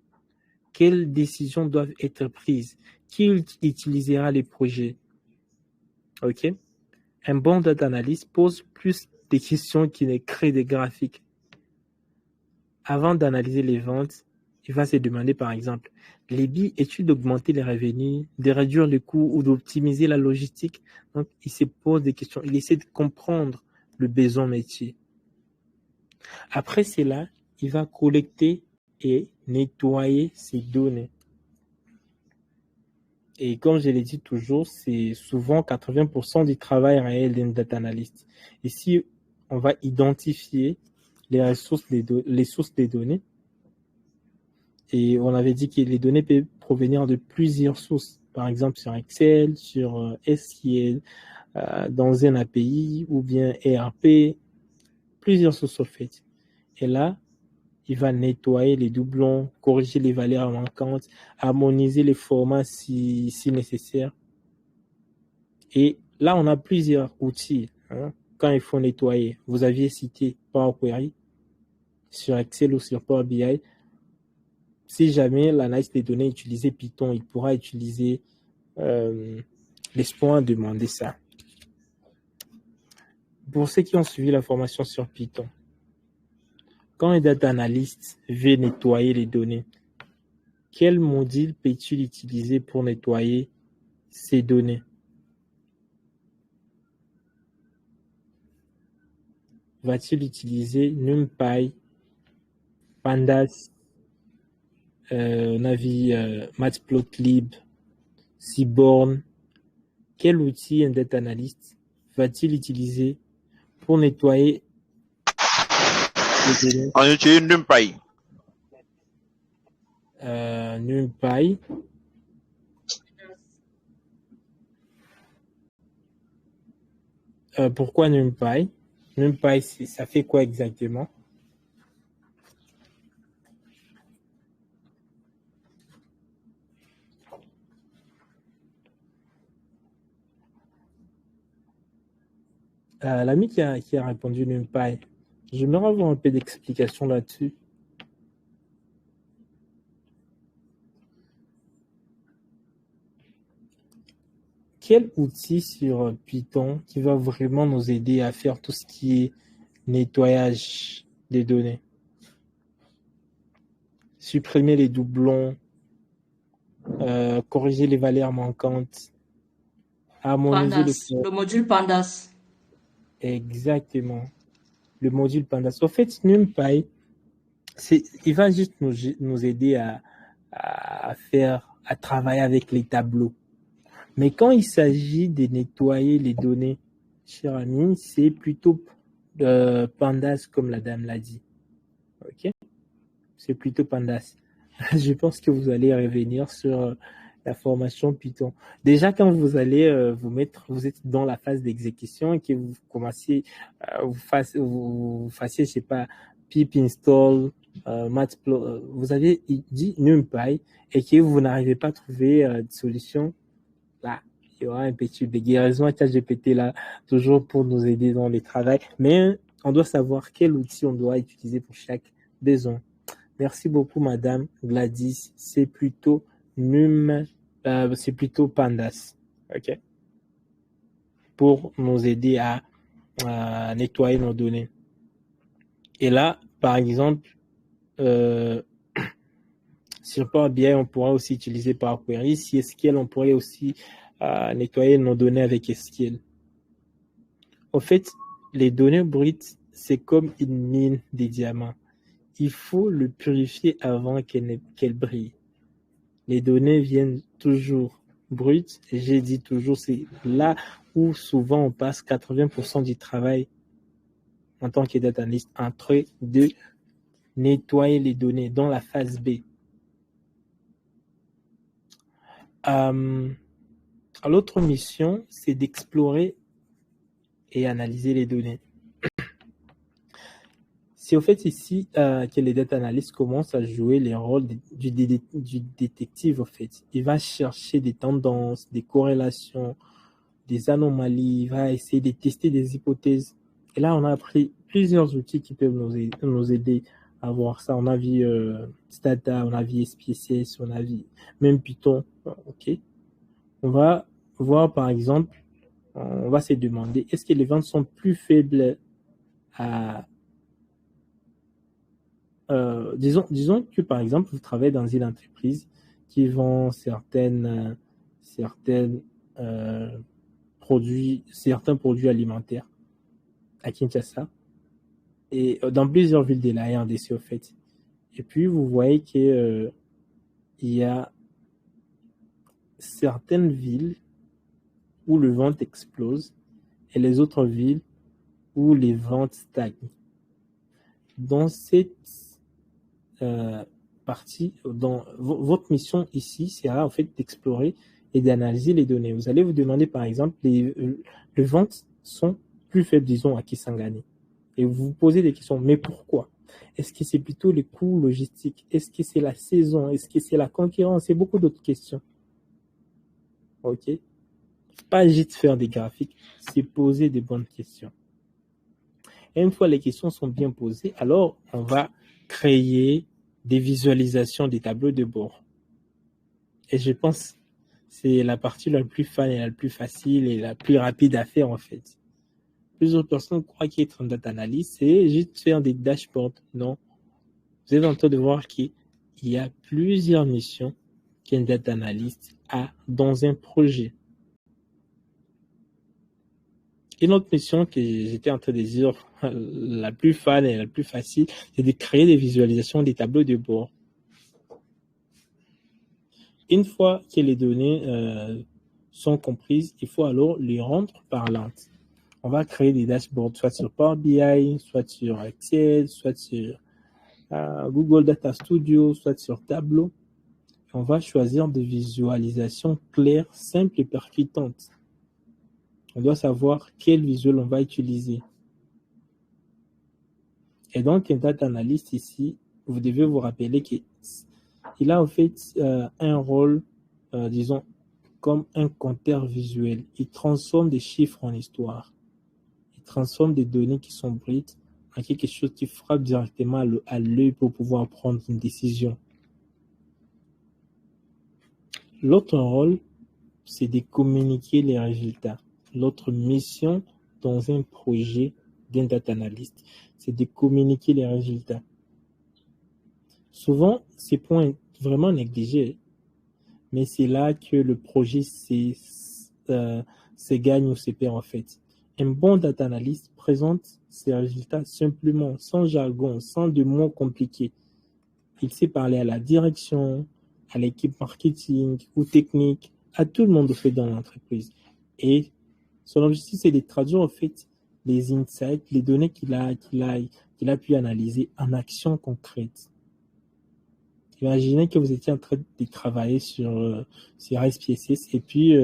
quelles décisions doivent être prises, qui utilisera les projets. Ok? Un bon data analyst pose plus de questions qu'il ne crée des graphiques. Avant d'analyser les ventes, il va se demander par exemple, les billes est-il d'augmenter les revenus, de réduire les coûts ou d'optimiser la logistique? Donc, il se pose des questions, il essaie de comprendre le besoin métier. Après cela, il va collecter et nettoyer ces données. Et comme je l'ai dit toujours, c'est souvent 80% du travail réel d'un data analyst. Ici, on va identifier les sources des données. Et on avait dit que les données peuvent provenir de plusieurs sources. Par exemple, sur Excel, sur SQL, dans un API ou bien ERP, plusieurs sources au fait. Et là, il va nettoyer les doublons, corriger les valeurs manquantes, harmoniser les formats si nécessaire. Et là, on a plusieurs outils quand il faut nettoyer. Vous aviez cité Power Query sur Excel ou sur Power BI. Si jamais l'analyse des données utilisait Python, il pourra utiliser Laisse-moi demander ça. Pour ceux qui ont suivi la formation sur Python, quand un data analyst veut nettoyer les données, quel module peut-il utiliser pour nettoyer ces données? Va-t-il utiliser NumPy, Pandas, Navi, Matplotlib, Seaborn? Quel outil un data analyst va-t-il utiliser pour nettoyer les données? On utilise NumPy. NumPy. Pourquoi NumPy? NumPy, ça fait quoi exactement? L'ami qui a répondu NumPy, j'aimerais avoir un peu d'explication là-dessus. quel outil sur Python qui va vraiment nous aider à faire tout ce qui est nettoyage des données? Supprimer les doublons, corriger les valeurs manquantes, harmoniser le Pandas, le module Pandas. Exactement. Le module Pandas. En fait, NumPy, il va juste nous aider à travailler avec les tableaux. Mais quand il s'agit de nettoyer les données, cher ami, c'est plutôt Pandas, comme la dame l'a dit. Ok? C'est plutôt Pandas. Je pense que vous allez revenir sur la formation Python. Déjà, quand vous allez vous êtes dans la phase d'exécution et que vous commencez, vous fassiez, je sais pas, pip install, matplotlib, vous avez dit NumPy et que vous n'arrivez pas à trouver de solution, là, il y aura un petit bug. Heureusement, ChatGPT là, toujours pour nous aider dans le travail, mais on doit savoir quel outil on doit utiliser pour chaque besoin. Merci beaucoup, Madame Gladys. C'est plutôt c'est plutôt Pandas, ok, pour nous aider à nettoyer nos données. Et là, par exemple, sur Power BI, on pourra aussi utiliser Power Query. Si SQL, on pourrait aussi nettoyer nos données avec SQL. En fait, les données brutes, c'est comme une mine de diamants. Il faut le purifier avant qu'elle brille. Les données viennent toujours brutes. J'ai dit toujours, c'est là où souvent on passe 80% du travail en tant que data analyst, en train de nettoyer les données dans la phase B. L'autre mission, c'est d'explorer et analyser les données. C'est au fait ici que les data analysts commencent à jouer les rôles du détective. En fait, il va chercher des tendances, des corrélations, des anomalies. Il va essayer de tester des hypothèses. Et là, on a appris plusieurs outils qui peuvent nous aider à voir ça. On a vu Stata, on a vu SPSS, on a vu même Python. Ok. On va voir par exemple, on va se demander est-ce que les ventes sont plus faibles disons que par exemple vous travaillez dans une entreprise qui vend certains produits alimentaires à Kinshasa et dans plusieurs villes de la RDC au fait. Et puis vous voyez que il y a certaines villes où le vente explose et les autres villes où les ventes stagnent. Dans cette partie, dans votre mission ici, c'est en fait d'explorer et d'analyser les données. Vous allez vous demander par exemple, les ventes sont plus faibles, disons, à Kisangani. Et vous vous posez des questions, mais pourquoi? Est-ce que c'est plutôt les coûts logistiques? Est-ce que c'est la saison? Est-ce que c'est la concurrence? Et beaucoup d'autres questions. Ok? Pas juste faire des graphiques, c'est poser des bonnes questions. Et une fois les questions sont bien posées, alors on va créer des visualisations des tableaux de bord. Et je pense que c'est la partie la plus fun et la plus facile et la plus rapide à faire en fait. Plusieurs personnes croient qu'être un data analyst, c'est juste faire des dashboards. Non. Vous êtes en train de voir qu'il y a plusieurs missions qu'un data analyst a dans un projet. Une autre mission que j'étais en train de dire, la plus fun et la plus facile, c'est de créer des visualisations des tableaux de bord. Une fois que les données sont comprises, il faut alors les rendre parlantes. On va créer des dashboards, soit sur Power BI, soit sur Excel, soit sur Google Data Studio, soit sur Tableau. On va choisir des visualisations claires, simples et percutantes. On doit savoir quel visuel on va utiliser. Et donc, un data analyst ici, vous devez vous rappeler qu'il a en fait un rôle, disons, comme un compteur visuel. Il transforme des chiffres en histoire. Il transforme des données qui sont brutes en quelque chose qui frappe directement à l'œil pour pouvoir prendre une décision. L'autre rôle c'est de communiquer les résultats. L'autre mission dans un projet d'un data analyst, c'est de communiquer les résultats. Souvent, ces points sont vraiment négligés, mais c'est là que le projet se gagne ou se perd en fait. Un bon data analyst présente ses résultats simplement, sans jargon, sans de mots compliqués. Il sait parler à la direction, à l'équipe marketing ou technique, à tout le monde au fait dans l'entreprise. Et son objectif, c'est de traduire en fait les insights, les données qu'il a pu analyser en actions concrètes. Imaginez que vous étiez en train de travailler sur SPSS et puis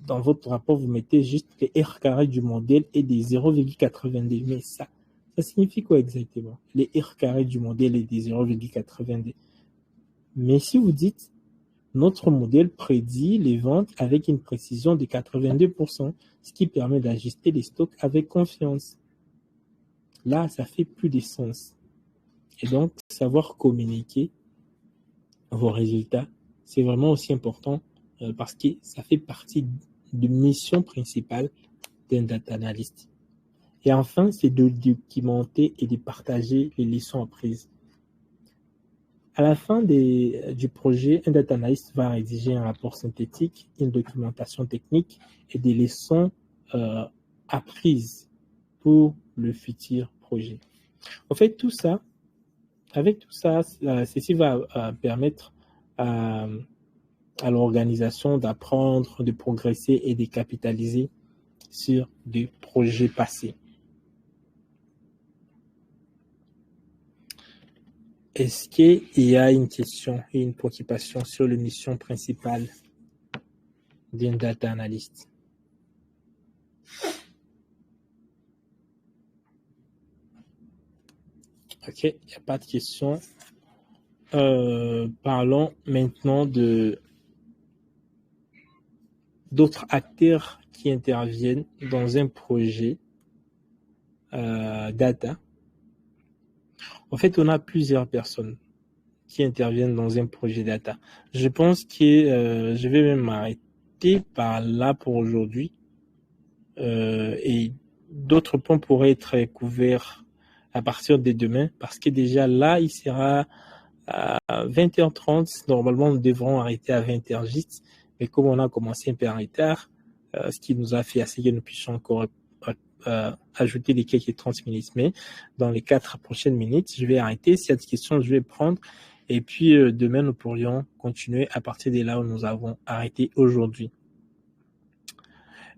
dans votre rapport, vous mettez juste les R carrés du modèle et des 0,82. Mais ça signifie quoi exactement? Les R carrés du modèle et des 0,82. Mais si vous dites, notre modèle prédit les ventes avec une précision de 82%, ce qui permet d'ajuster les stocks avec confiance. Là, ça fait plus de sens. Et donc, savoir communiquer vos résultats, c'est vraiment aussi important parce que ça fait partie de mission principale d'un data analyst. Et enfin, c'est de documenter et de partager les leçons apprises. À la fin du projet, un data analyst va rédiger un rapport synthétique, une documentation technique et des leçons apprises pour le futur projet. En fait, avec tout ça, ceci va permettre à l'organisation d'apprendre, de progresser et de capitaliser sur des projets passés. Est-ce qu'il y a une question et une préoccupation sur la mission principale d'un data analyst? Ok, il n'y a pas de question. Parlons maintenant d'autres acteurs qui interviennent dans un projet data. En fait, on a plusieurs personnes qui interviennent dans un projet data. Je pense que je vais même m'arrêter par là pour aujourd'hui. Et d'autres points pourraient être couverts à partir de demain, parce que déjà là, il sera à 20h30. Normalement, nous devrons arrêter à 20h juste. Mais comme on a commencé un peu en retard, ce qui nous a fait assez que nous puissions encore ajouter les quelques 30 minutes. Mais dans les 4 prochaines minutes, je vais arrêter. S'il y a des questions, je vais prendre. Et puis demain, nous pourrions continuer à partir de là où nous avons arrêté aujourd'hui.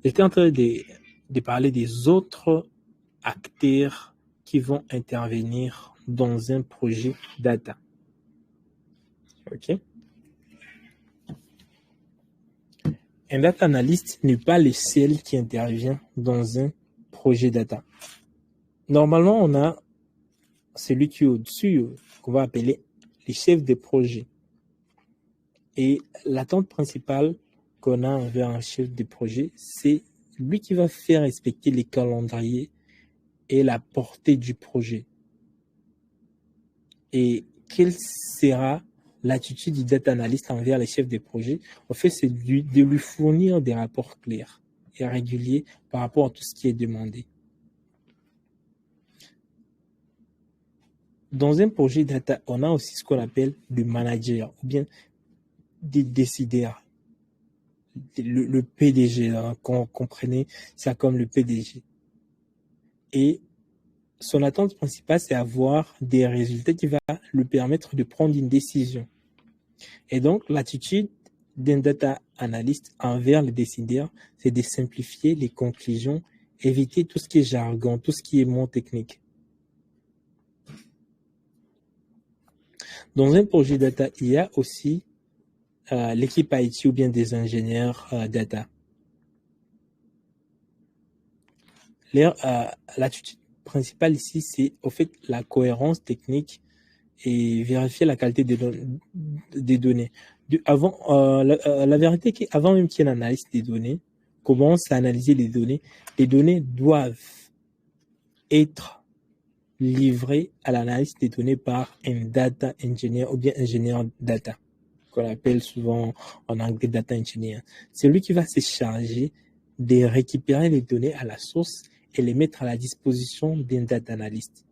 J'étais en train de parler des autres acteurs qui vont intervenir dans un projet data. OK? Un data analyst n'est pas le seul qui intervient dans un projet data. Normalement, on a celui qui est au-dessus, qu'on va appeler les chefs de projet. Et l'attente principale qu'on a envers un chef de projet, c'est lui qui va faire respecter les calendriers et la portée du projet. Et quelle sera l'attitude du data analyst envers les chefs de projet? En fait, c'est de lui fournir des rapports clairs et réguliers par rapport à tout ce qui est demandé. Dans un projet data, on a aussi ce qu'on appelle le manager ou bien des décideurs. Le PDG, hein, comprenez ça comme le PDG. Et son attente principale, c'est avoir des résultats qui va lui permettre de prendre une décision. Et donc, l'attitude d'un data analyst envers les décideurs, c'est de simplifier les conclusions, éviter tout ce qui est jargon, tout ce qui est mot technique. Dans un projet data, il y a aussi l'équipe IT ou bien des ingénieurs data. L'attitude principale ici, c'est au fait la cohérence technique et vérifier la qualité des données. La vérité est qu'avant même qu'il y ait une analyse des données, commence à analyser les données doivent être livrées à l'analyse des données par un data engineer ou bien ingénieur data. qu'on appelle souvent en anglais data engineer. C'est lui qui va se charger de récupérer les données à la source et les mettre à la disposition d'un data analyst.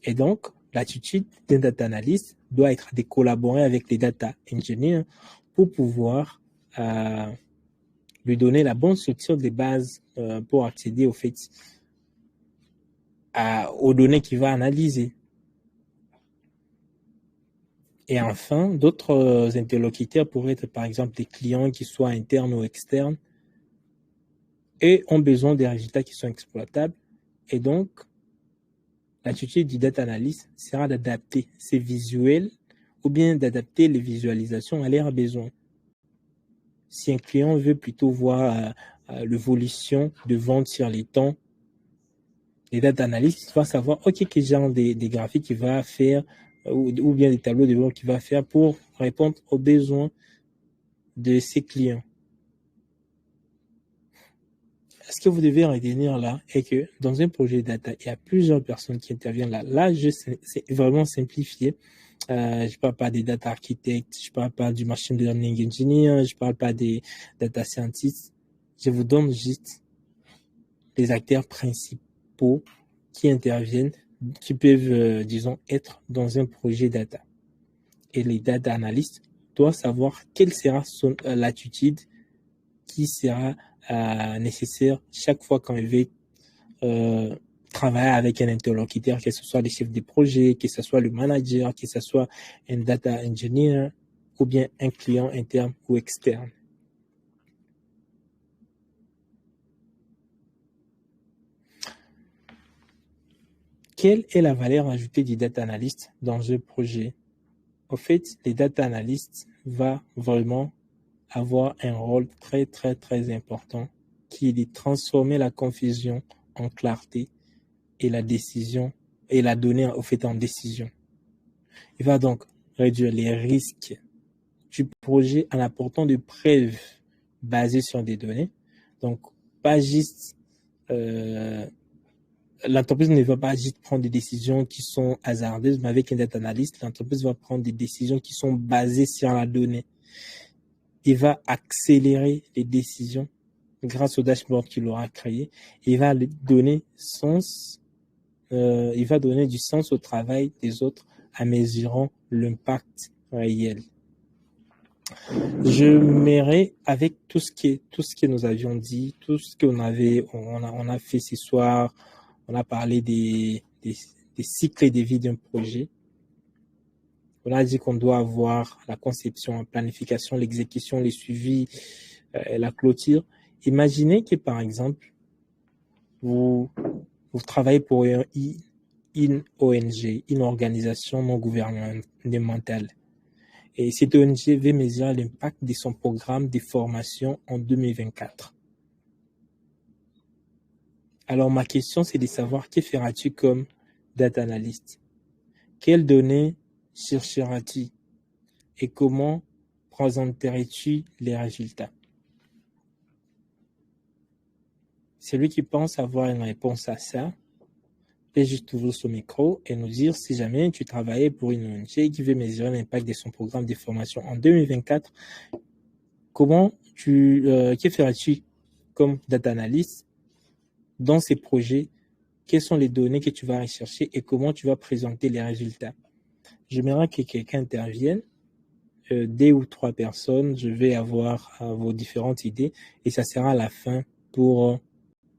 Et donc, l'attitude d'un data analyst doit être de collaborer avec les data engineers pour pouvoir lui donner la bonne structure des bases pour accéder au fait aux données qu'il va analyser. Et enfin, d'autres interlocuteurs pourraient être par exemple des clients qui soient internes ou externes et ont besoin des résultats qui sont exploitables. Et donc, l'attitude du data analyst sera d'adapter ces visuels ou bien d'adapter les visualisations à leurs besoins. Si un client veut plutôt voir l'évolution de vente sur les temps, les data analysts vont savoir quel genre des graphiques qu'il va faire ou bien des tableaux de bord qu'il va faire pour répondre aux besoins de ses clients. Ce que vous devez retenir là est que dans un projet data, il y a plusieurs personnes qui interviennent là. Là, c'est vraiment simplifié. Je ne parle pas des data architectes, je ne parle pas du machine learning engineer, je ne parle pas des data scientists. Je vous donne juste les acteurs principaux qui interviennent, qui peuvent, disons, être dans un projet data. Et les data analysts doivent savoir quelle sera l'attitude qui sera nécessaire chaque fois qu'on veut travailler avec un interlocuteur, que ce soit le chef de projet, que ce soit le manager, que ce soit un data engineer ou bien un client interne ou externe. Quelle est la valeur ajoutée du data analyst dans un projet? Au fait, les data analysts vont vraiment avoir un rôle très, très, très important qui est de transformer la confusion en clarté et la décision et la donner au fait en décision. Il va donc réduire les risques du projet en apportant des preuves basées sur des données. Donc, pas juste l'entreprise ne va pas juste prendre des décisions qui sont hasardeuses, mais avec un data analyst, l'entreprise va prendre des décisions qui sont basées sur la donnée. Il va accélérer les décisions grâce au dashboard qu'il aura créé. Il va donner il va donner du sens au travail des autres en mesurant l'impact réel. Je m'irai avec tout ce que nous avions dit, tout ce qu'on on a fait ce soir. On a parlé des cycles de vie d'un projet. On a dit qu'on doit avoir la conception, la planification, l'exécution, le suivi, la clôture. Imaginez que, par exemple, vous travaillez pour une ONG, une organisation non gouvernementale. Et cette ONG veut mesurer l'impact de son programme de formation en 2024. Alors, ma question, c'est de savoir que feras-tu comme data analyst? Quelles données chercheras-tu? Et comment présenterais-tu les résultats? Celui qui pense avoir une réponse à ça peut juste ouvrir son micro et nous dire si jamais tu travaillais pour une ONG qui veut mesurer l'impact de son programme de formation en 2024, que feras-tu comme data analyst dans ces projets? Quelles sont les données que tu vas rechercher et comment tu vas présenter les résultats? J'aimerais que quelqu'un intervienne, 2 ou 3 personnes. Je vais avoir vos différentes idées et ça sera la fin pour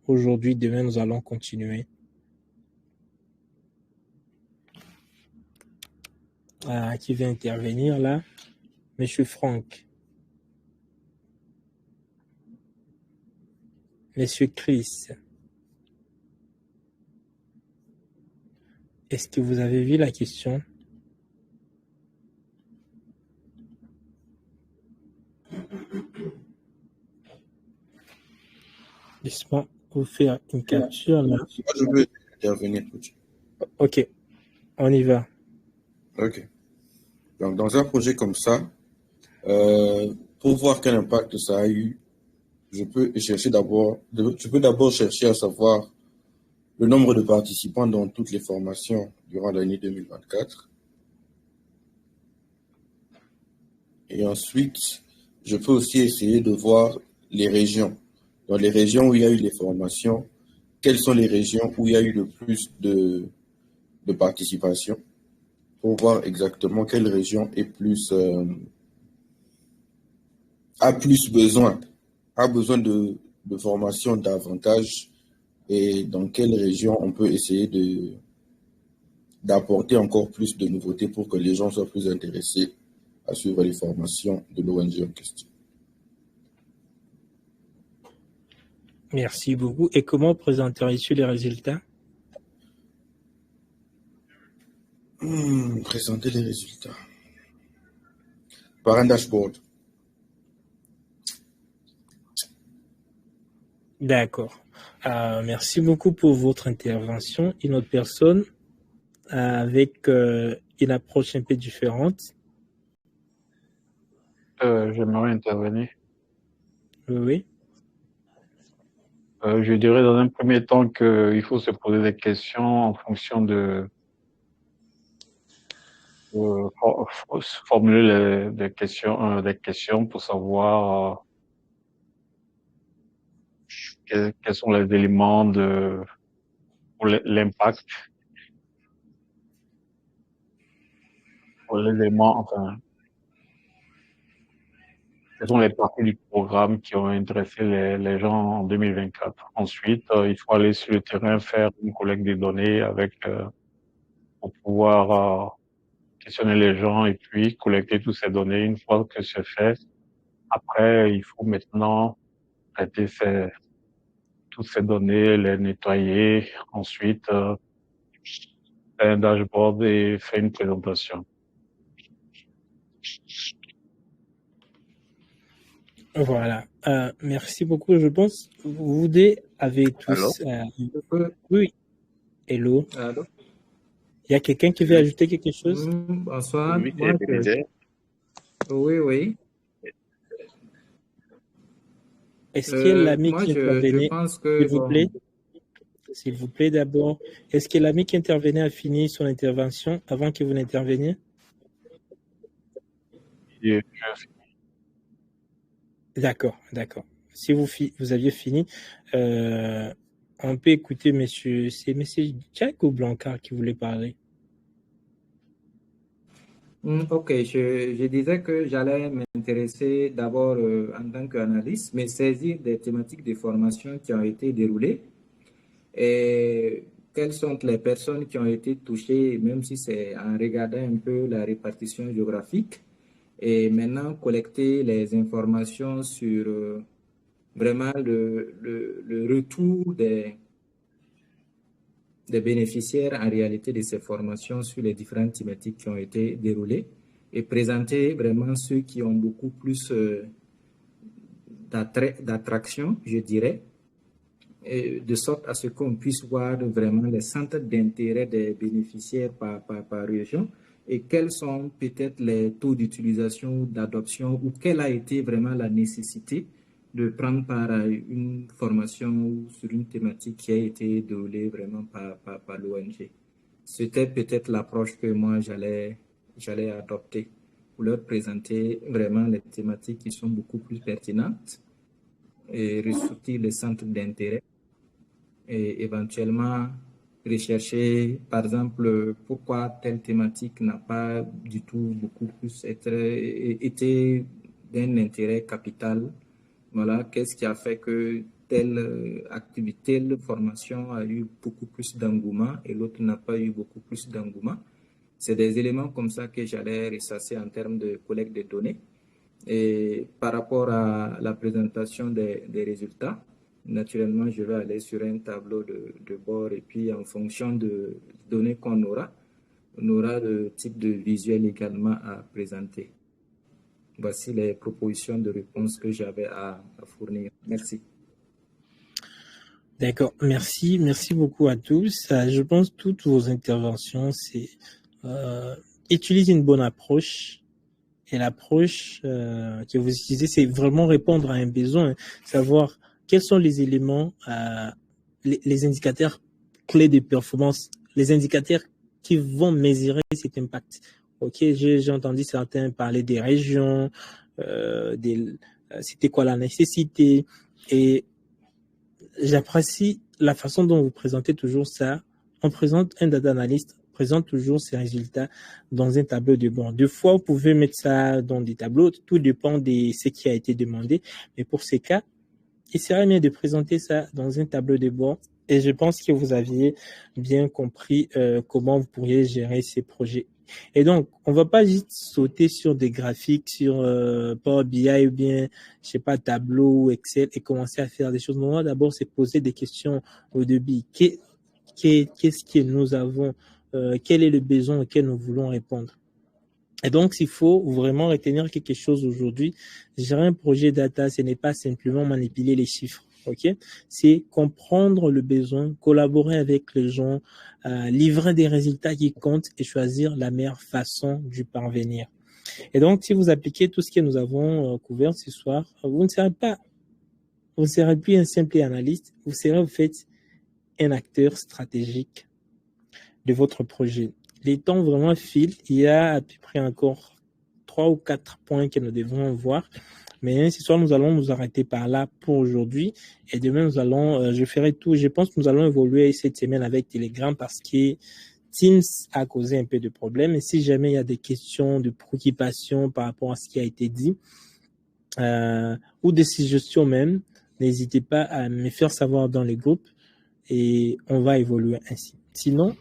aujourd'hui. Demain, nous allons continuer. Qui va intervenir là? Monsieur Franck. Monsieur Chris. Est-ce que vous avez vu la question? Laisse-moi vous faire une capture là. Je veux intervenir tout de suite. Ok, on y va. Ok. Donc, dans un projet comme ça, pour voir quel impact ça a eu, je peux d'abord chercher à savoir le nombre de participants dans toutes les formations durant l'année 2024. Et ensuite, je peux aussi essayer de voir les régions. Dans les régions où il y a eu les formations, quelles sont les régions où il y a eu le plus de participation pour voir exactement quelle région est plus, a plus besoin, a besoin de formation davantage et dans quelle région on peut essayer d'apporter encore plus de nouveautés pour que les gens soient plus intéressés à suivre les formations de l'ONG en question. Merci beaucoup. Et comment présenterais-tu les résultats? Présenter les résultats par un dashboard. D'accord. Merci beaucoup pour votre intervention. Une autre personne avec une approche un peu différente. J'aimerais intervenir. Oui. Je dirais dans un premier temps qu'il faut se poser des questions en fonction de formuler des questions pour savoir quels sont les éléments pour l'impact, pour les éléments, enfin, quelles sont les parties du programme qui ont intéressé les gens en 2024. Ensuite, il faut aller sur le terrain, faire une collecte des données pour pouvoir questionner les gens et puis collecter toutes ces données. Une fois que c'est fait, après, il faut maintenant traiter toutes ces données, les nettoyer, ensuite faire un dashboard et faire une présentation. Voilà. Merci beaucoup. Je pense que vous deux avez tous... oui. Hello. Allô? Il y a quelqu'un qui veut ajouter quelque chose? Bonsoir. Oui, c'est Bénédicte. Oui. Est-ce qu'il y a l'ami qui intervenait? Je pense que... S'il vous plaît, d'abord, est-ce que l'ami qui intervenait a fini son intervention avant que vous n'interveniez? D'accord. Si vous aviez fini, on peut écouter monsieur. C'est monsieur Jack ou Blancard qui voulait parler? Ok, je disais que j'allais m'intéresser d'abord en tant qu'analyste, mais saisir des thématiques de formation qui ont été déroulées et quelles sont les personnes qui ont été touchées, même si c'est en regardant un peu la répartition géographique, et maintenant collecter les informations sur vraiment le retour des bénéficiaires en réalité de ces formations sur les différentes thématiques qui ont été déroulées et présenter vraiment ceux qui ont beaucoup plus d'attraction, je dirais, et de sorte à ce qu'on puisse voir vraiment les centres d'intérêt des bénéficiaires par région et quels sont peut-être les taux d'utilisation ou d'adoption ou quelle a été vraiment la nécessité de prendre part à une formation sur une thématique qui a été déroulée vraiment par l'ONG. C'était peut-être l'approche que moi j'allais adopter pour leur présenter vraiment les thématiques qui sont beaucoup plus pertinentes et ressortir les centres d'intérêt et éventuellement rechercher, par exemple, pourquoi telle thématique n'a pas du tout beaucoup plus été d'un intérêt capital. Voilà, qu'est-ce qui a fait que telle activité, telle formation a eu beaucoup plus d'engouement et l'autre n'a pas eu beaucoup plus d'engouement. C'est des éléments comme ça que j'allais ressasser en termes de collecte de données. Et par rapport à la présentation des résultats, naturellement, je vais aller sur un tableau de bord et puis en fonction de données qu'on aura, on aura le type de visuel également à présenter. Voici les propositions de réponse que j'avais à fournir. Merci. D'accord, merci beaucoup à tous. Je pense que toutes vos interventions, c'est utiliser une bonne approche. Et l'approche que vous utilisez, c'est vraiment répondre à un besoin, savoir quels sont les éléments, les indicateurs clés de performance, les indicateurs qui vont mesurer cet impact Ok, j'ai entendu certains parler des régions, c'était quoi la nécessité. Et j'apprécie la façon dont vous présentez toujours ça. On présente un data analyst, présente toujours ses résultats dans un tableau de bord. Deux fois, vous pouvez mettre ça dans des tableaux. Tout dépend de ce qui a été demandé. Mais pour ces cas, il serait bien de présenter ça dans un tableau de bord. Et je pense que vous aviez bien compris comment vous pourriez gérer ces projets. Et donc, on va pas juste sauter sur des graphiques, sur Power BI ou bien, je sais pas, Tableau ou Excel et commencer à faire des choses. On va d'abord se poser des questions au début. Qu'est-ce que nous avons, quel est le besoin auquel nous voulons répondre? Et donc, s'il faut vraiment retenir quelque chose aujourd'hui, gérer un projet data, ce n'est pas simplement manipuler les chiffres, ok? C'est comprendre le besoin, collaborer avec les gens, livrer des résultats qui comptent et choisir la meilleure façon d'y parvenir. Et donc, si vous appliquez tout ce que nous avons couvert ce soir, vous ne serez plus un simple analyste, vous serez en fait un acteur stratégique de votre projet. Les temps vraiment filent. Il y a à peu près encore 3 ou 4 points que nous devons voir. Mais ce soir, nous allons nous arrêter par là pour aujourd'hui. Et demain, nous allons, je ferai tout. Je pense que nous allons évoluer cette semaine avec Telegram parce que Teams a causé un peu de problèmes. Et si jamais il y a des questions de préoccupation par rapport à ce qui a été dit, ou des suggestions même, n'hésitez pas à me faire savoir dans les groupes et on va évoluer ainsi. Sinon,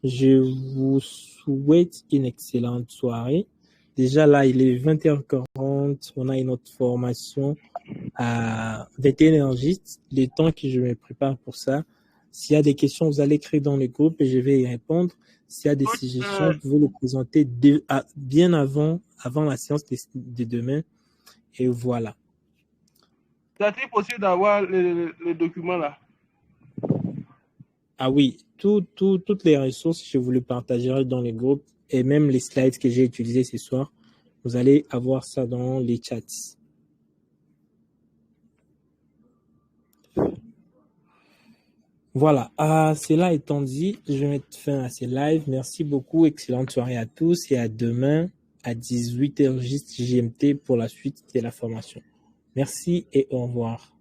je vous souhaite une excellente soirée. Déjà là, il est 20h40. On a une autre formation à VT-Énergie. Le temps que je me prépare pour ça. S'il y a des questions, vous allez écrire dans le groupe et je vais y répondre. S'il y a des suggestions, vous pouvez les présenter bien avant la séance de demain. Et voilà. C'est possible d'avoir le document là? Ah oui, toutes les ressources, je vous les partagerai dans les groupes et même les slides que j'ai utilisés ce soir. Vous allez avoir ça dans les chats. Voilà, cela étant dit, je vais mettre fin à ces lives. Merci beaucoup, excellente soirée à tous et à demain à 18h juste GMT pour la suite de la formation. Merci et au revoir.